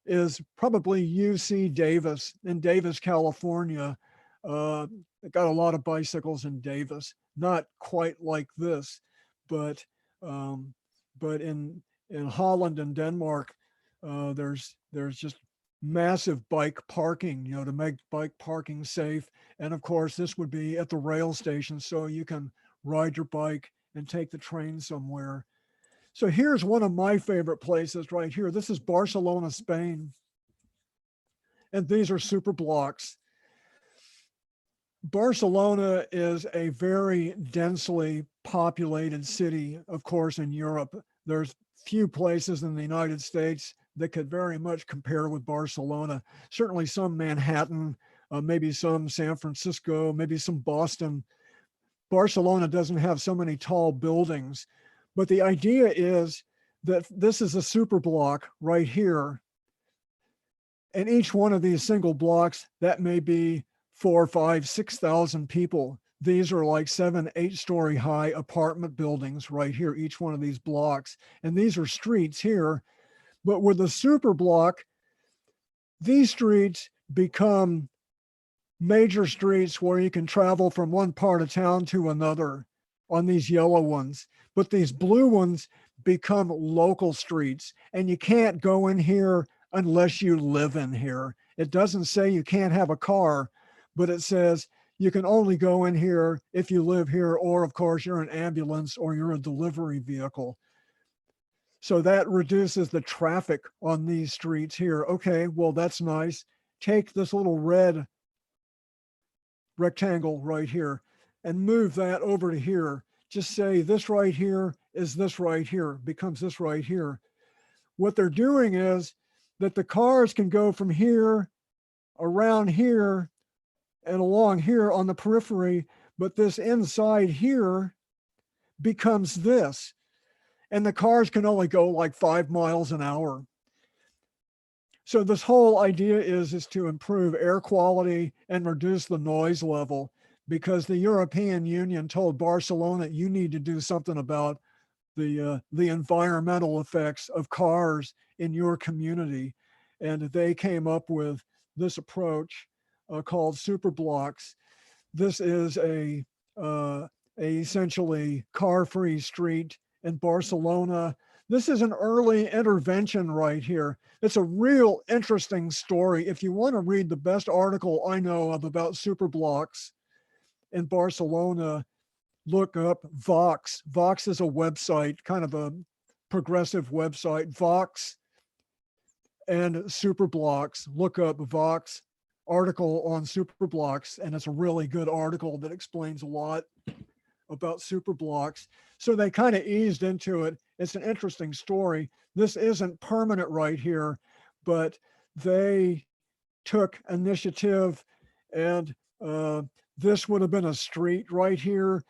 is probably UC Davis in Davis, California. Got a lot of bicycles in Davis, not quite like this, but in Holland and Denmark, there's just massive bike parking, to make bike parking safe. And of course, this would be at the rail station, so you can ride your bike and take the train somewhere. So here's one of my favorite places right here. This is Barcelona, Spain. And these are superblocks. Barcelona is a very densely populated city, of course, in Europe. There's few places in the United States that could very much compare with Barcelona. Certainly some Manhattan, maybe some San Francisco, maybe some Boston. Barcelona doesn't have so many tall buildings, but the idea is that this is a super block right here. And each one of these single blocks, that may be 4, 5, 6,000 people. These are like 7, 8-story high apartment buildings right here, each one of these blocks. And these are streets here. But with the super block, these streets become major streets where you can travel from one part of town to another on these yellow ones. But these blue ones become local streets, and you can't go in here unless you live in here. It doesn't say you can't have a car, but it says you can only go in here if you live here, or of course you're an ambulance or you're a delivery vehicle. So that reduces the traffic on these streets here. Okay, well, that's nice. Take this little red rectangle right here and move that over to here. Just say this right here is this right here, becomes this right here. What they're doing is that the cars can go from here, around here, and along here on the periphery, but this inside here becomes this. And the cars can only go like 5 miles an hour. So this whole idea is to improve air quality and reduce the noise level, because the European Union told Barcelona, you need to do something about the environmental effects of cars in your community. And they came up with this approach called superblocks. This is a essentially car-free street in Barcelona. This is an early intervention right here. It's a real interesting story. If you want to read the best article I know of about superblocks in Barcelona, look up Vox. Vox is a website, kind of a progressive website. Vox and superblocks. Look up Vox article on superblocks, and it's a really good article that explains a lot about superblocks. So they kind of eased into it. It's an interesting story. This isn't permanent right here, but they took initiative, and this would have been a street right here.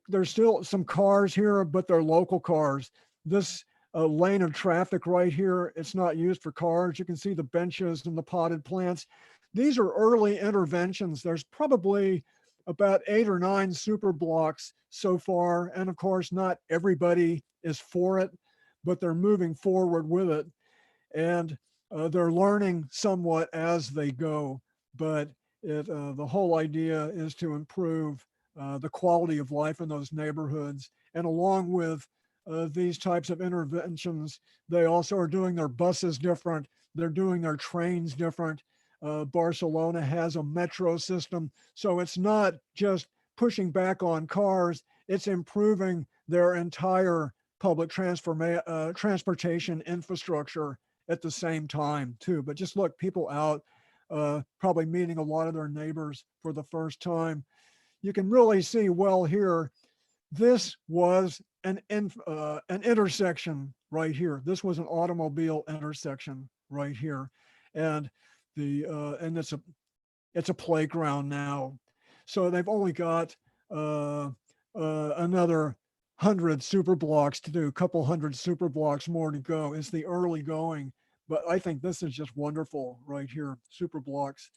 There's still some cars here, but they're local cars. This lane of traffic right here, it's not used for cars. You can see the benches and the potted plants. These are early interventions. There's probably about 8 or 9 super blocks so far. And of course, not everybody is for it, but they're moving forward with it. And they're learning somewhat as they go. But the whole idea is to improve the quality of life in those neighborhoods. And along with these types of interventions, they also are doing their buses different. They're doing their trains different. Barcelona has a metro system. So it's not just pushing back on cars, it's improving their entire public transportation infrastructure at the same time too. But just look, people out, probably meeting a lot of their neighbors for the first time. You can really see well here, this was an intersection right here. This was an automobile intersection right here. And and it's a playground now. So they've only got another 100 super blocks to do, a couple hundred super blocks more to go. It's the early going, but I think this is just wonderful right here, super blocks.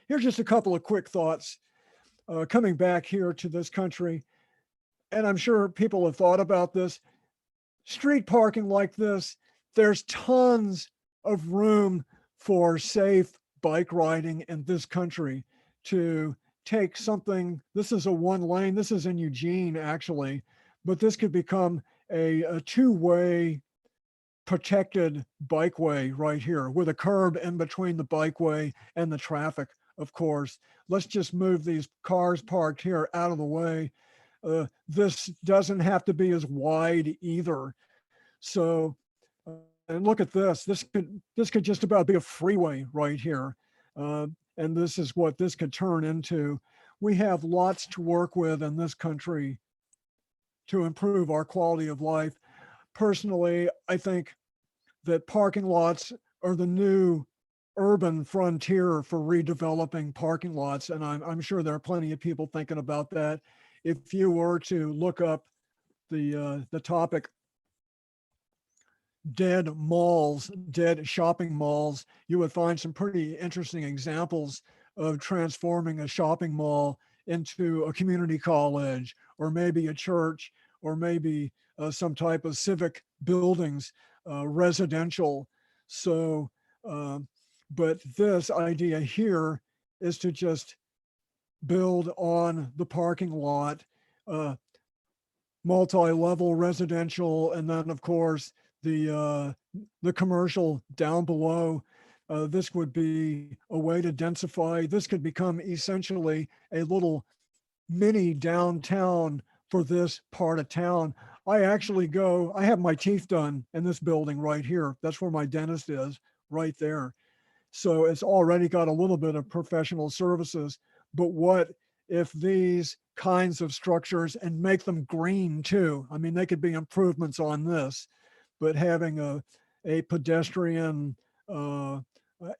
Here's just a couple of quick thoughts coming back here to this country. And I'm sure people have thought about this. Street parking like this, there's tons of room for safe bike riding in this country. To take something, this is a one lane, this is in Eugene actually, but this could become a two-way protected bikeway right here with a curb in between the bikeway and the traffic, of course. Let's just move these cars parked here out of the way. This doesn't have to be as wide either. So, and look at this. This could just about be a freeway right here. And this is what this could turn into. We have lots to work with in this country to improve our quality of life. Personally, I think that parking lots are the new urban frontier for redeveloping parking lots. And I'm sure there are plenty of people thinking about that. If you were to look up the topic, dead malls, dead shopping malls, you would find some pretty interesting examples of transforming a shopping mall into a community college, or maybe a church, or maybe some type of civic buildings, residential. So, but this idea here is to just build on the parking lot, multi-level residential, and then of course the commercial down below. This would be a way to densify. This could become essentially a little mini downtown for this part of town. I have my teeth done in this building right here. That's where my dentist is, right there. So it's already got a little bit of professional services. But what if these kinds of structures, and make them green too? I mean, they could be improvements on this, but having a pedestrian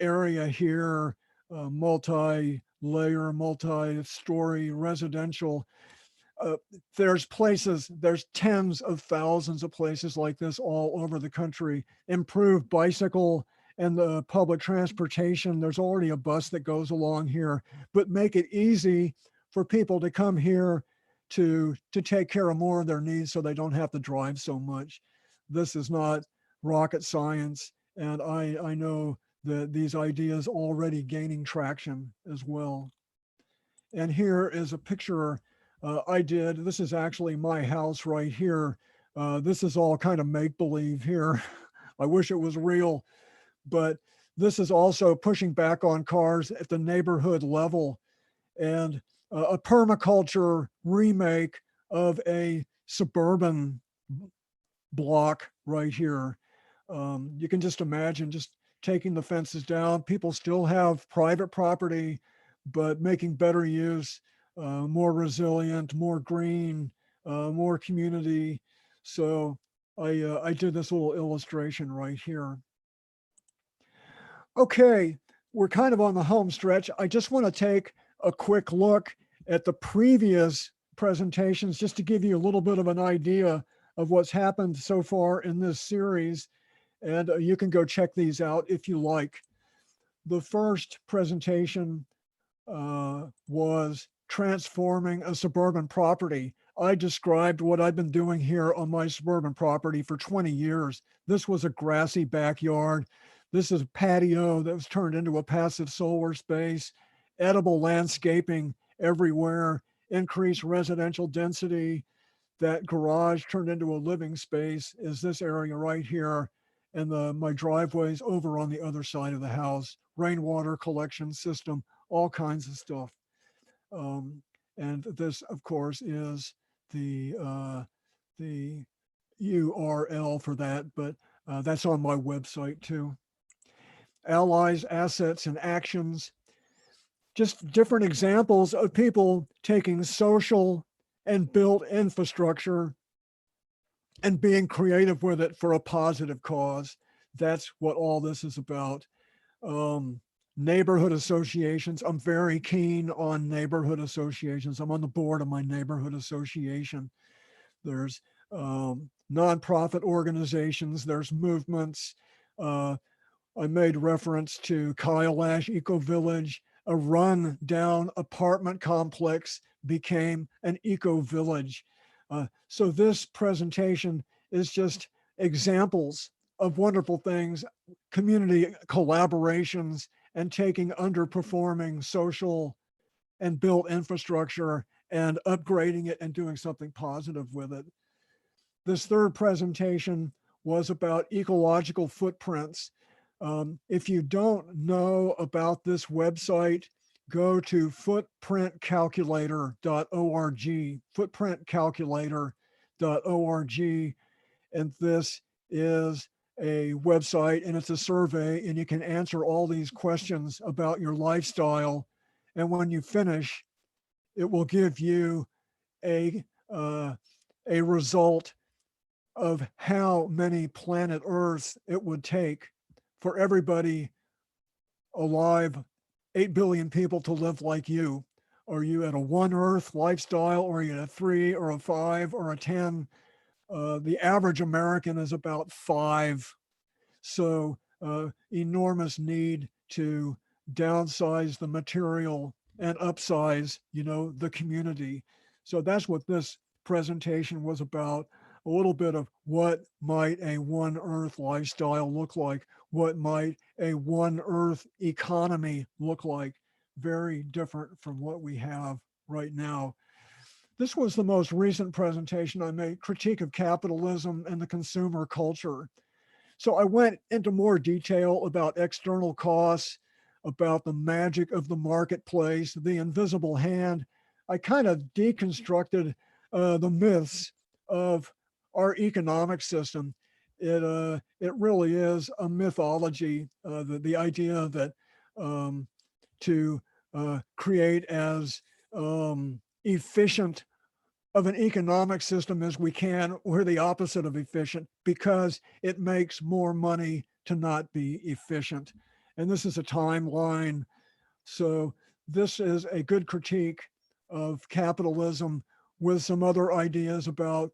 area here, multi-layer, multi-story residential. There's tens of thousands of places like this all over the country. Improved bicycle and the public transportation. There's already a bus that goes along here, but make it easy for people to come here to take care of more of their needs so they don't have to drive so much. This is not rocket science, and I know that these ideas already gaining traction as well. And here is a picture I did. This is actually my house right here. This is all kind of make-believe here. I wish it was real, but this is also pushing back on cars at the neighborhood level, and a permaculture remake of a suburban block right here. You can just imagine just taking the fences down. People still have private property, but making better use, more resilient, more green, more community. So I did this little illustration right here. Okay, we're kind of on the home stretch. I just want to take a quick look at the previous presentations just to give you a little bit of an idea of what's happened so far in this series. And you can go check these out if you like. The first presentation was transforming a suburban property. I described what I've been doing here on my suburban property for 20 years. This was a grassy backyard. This is a patio that was turned into a passive solar space, edible landscaping everywhere, increased residential density. That garage turned into a living space is this area right here. And my driveway's over on the other side of the house, rainwater collection system, all kinds of stuff. Um, and this, of course, is the URL for that, but that's on my website too. Allies, assets, and actions. Just different examples of people taking social and built infrastructure and being creative with it for a positive cause. That's what all this is about. Um, Neighborhood associations. I'm very keen on neighborhood associations. I'm on the board of my neighborhood association. There's nonprofit organizations, there's movements. Uh, I made reference to Kailash Eco Village. A run down apartment complex became an eco village. So this presentation is just examples of wonderful things, community collaborations, and taking underperforming social and built infrastructure and upgrading it and doing something positive with it. This third presentation was about ecological footprints. If you don't know about this website, go to footprintcalculator.org, footprintcalculator.org. And this is a website and it's a survey, and you can answer all these questions about your lifestyle. And when you finish, it will give you a, uh, a result of how many planet Earths it would take for everybody alive, 8 billion people to live like you. Are you at a one Earth lifestyle, or are you at a 3 or a 5 or a 10? The average American is about 5. So enormous need to downsize the material and upsize, the community. So that's what this presentation was about. A little bit of what might a one Earth lifestyle look like? What might a one Earth economy look like? Very different from what we have right now. This was the most recent presentation I made, Critique of Capitalism and the Consumer Culture. So I went into more detail about external costs, about the magic of the marketplace, the invisible hand. I kind of deconstructed the myths of our economic system. It really is a mythology. The idea that to create as efficient of an economic system as we can, we're the opposite of efficient because it makes more money to not be efficient. And this is a timeline. So this is a good critique of capitalism with some other ideas about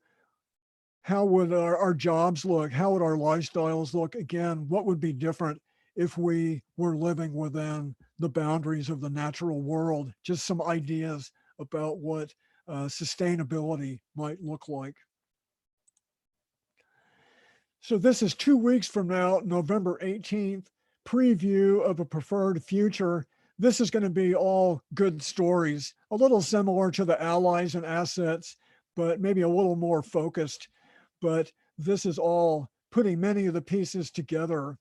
how would our jobs look? How would our lifestyles look? Again, what would be different if we were living within the boundaries of the natural world? Just some ideas about what sustainability might look like. So this is 2 weeks from now, November 18th, preview of a preferred future. This is going to be all good stories, a little similar to the allies and assets, but maybe a little more focused. But this is all putting many of the pieces together.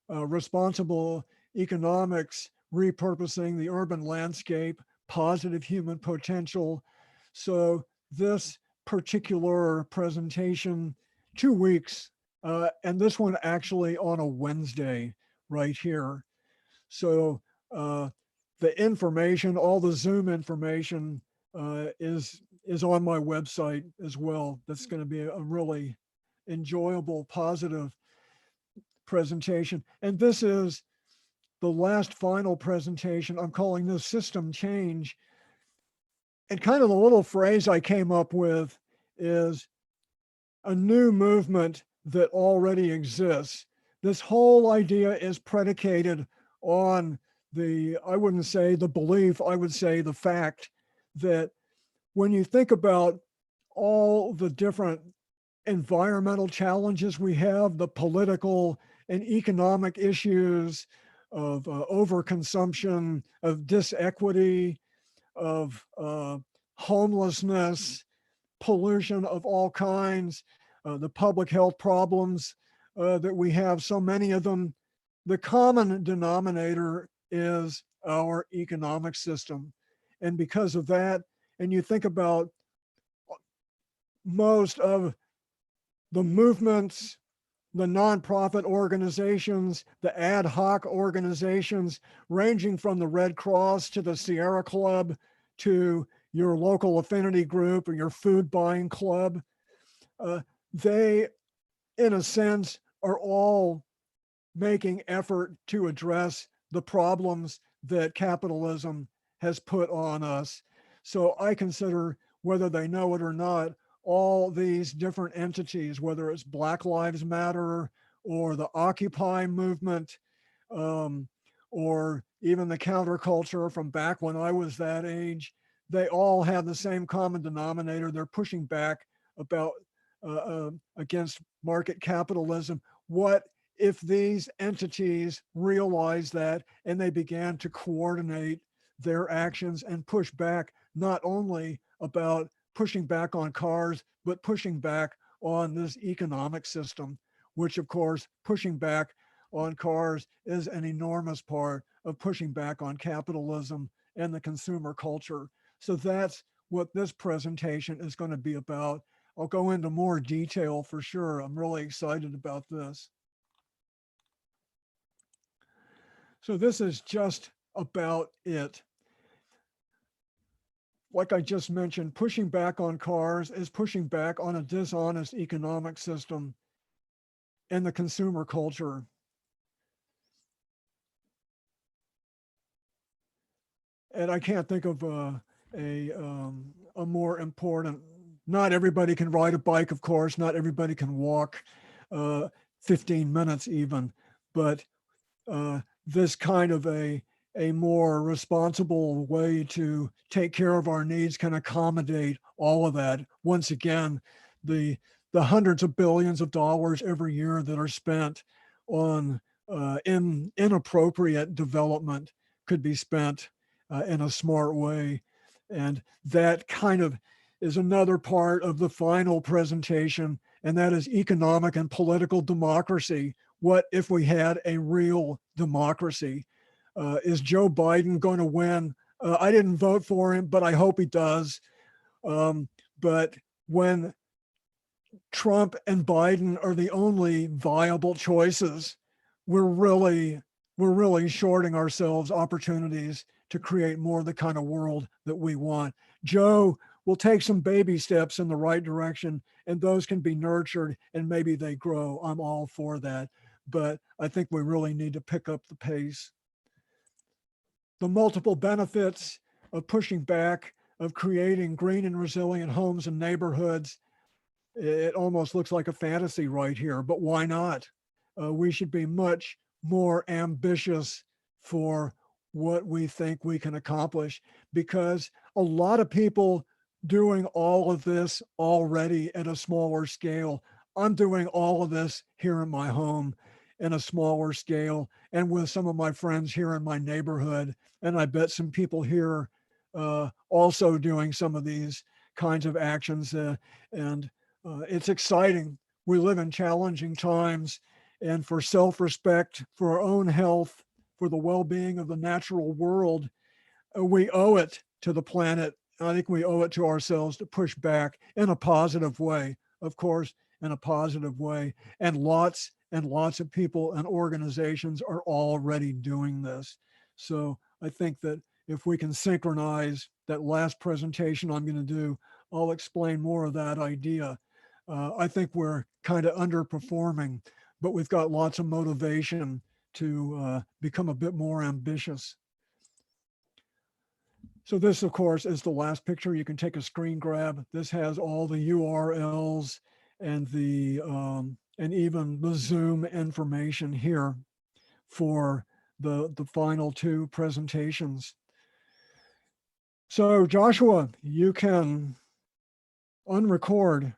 Responsible economics, repurposing the urban landscape, positive human potential. So this particular presentation, 2 weeks, and this one actually on a Wednesday right here. So the information, all the Zoom information is on my website as well. That's going to be a really enjoyable, positive presentation. And this is the last final presentation. I'm calling this System Change. And kind of the little phrase I came up with is a new movement that already exists. This whole idea is predicated on I wouldn't say the belief, I would say the fact that when you think about all the different environmental challenges we have, the political and economic issues of overconsumption, of disequity, of homelessness, pollution of all kinds, the public health problems that we have, so many of them, the common denominator is our economic system. And because of that, and you think about most of the movements, the nonprofit organizations, the ad hoc organizations, ranging from the Red Cross to the Sierra Club to your local affinity group or your food buying club, they, in a sense, are all making effort to address the problems that capitalism has put on us. So I consider, whether they know it or not, all these different entities, whether it's Black Lives Matter or the Occupy movement, or even the counterculture from back when I was that age, they all have the same common denominator. They're pushing back about against market capitalism. What if these entities realize that and they began to coordinate their actions and push back, not only about pushing back on cars, but pushing back on this economic system, which of course, pushing back on cars is an enormous part of pushing back on capitalism and the consumer culture. So that's what this presentation is going to be about. I'll go into more detail for sure. I'm really excited about this. So this is just about it. Like I just mentioned, pushing back on cars is pushing back on a dishonest economic system and the consumer culture. And I can't think of a more important, not everybody can ride a bike, of course, not everybody can walk 15 minutes even, but this kind of a more responsible way to take care of our needs can accommodate all of that. Once again, the hundreds of billions of dollars every year that are spent on inappropriate development could be spent in a smart way. And that kind of is another part of the final presentation, and that is economic and political democracy. What if we had a real democracy? Is Joe Biden going to win? I didn't vote for him, but I hope he does. But when Trump and Biden are the only viable choices, we're really shorting ourselves opportunities to create more of the kind of world that we want. Joe will take some baby steps in the right direction, and those can be nurtured and maybe they grow. I'm all for that. But I think we really need to pick up the pace. The multiple benefits of pushing back, of creating green and resilient homes and neighborhoods, it almost looks like a fantasy right here, but why not? We should be much more ambitious for what we think we can accomplish, because a lot of people doing all of this already at a smaller scale. I'm doing all of this here in my home in a smaller scale and with some of my friends here in my neighborhood. And I bet some people here also doing some of these kinds of actions. It's exciting. We live in challenging times, and for self-respect, for our own health, for the well-being of the natural world, we owe it to the planet. I think we owe it to ourselves to push back in a positive way, of course, in a positive way. And lots of people and organizations are already doing this. So I think that if we can synchronize that last presentation I'm going to do, I'll explain more of that idea. I think we're kind of underperforming, but we've got lots of motivation to become a bit more ambitious. So this, of course, is the last picture. You can take a screen grab. This has all the URLs and the and even the Zoom information here for the final two presentations. So Joshua, you can unrecord.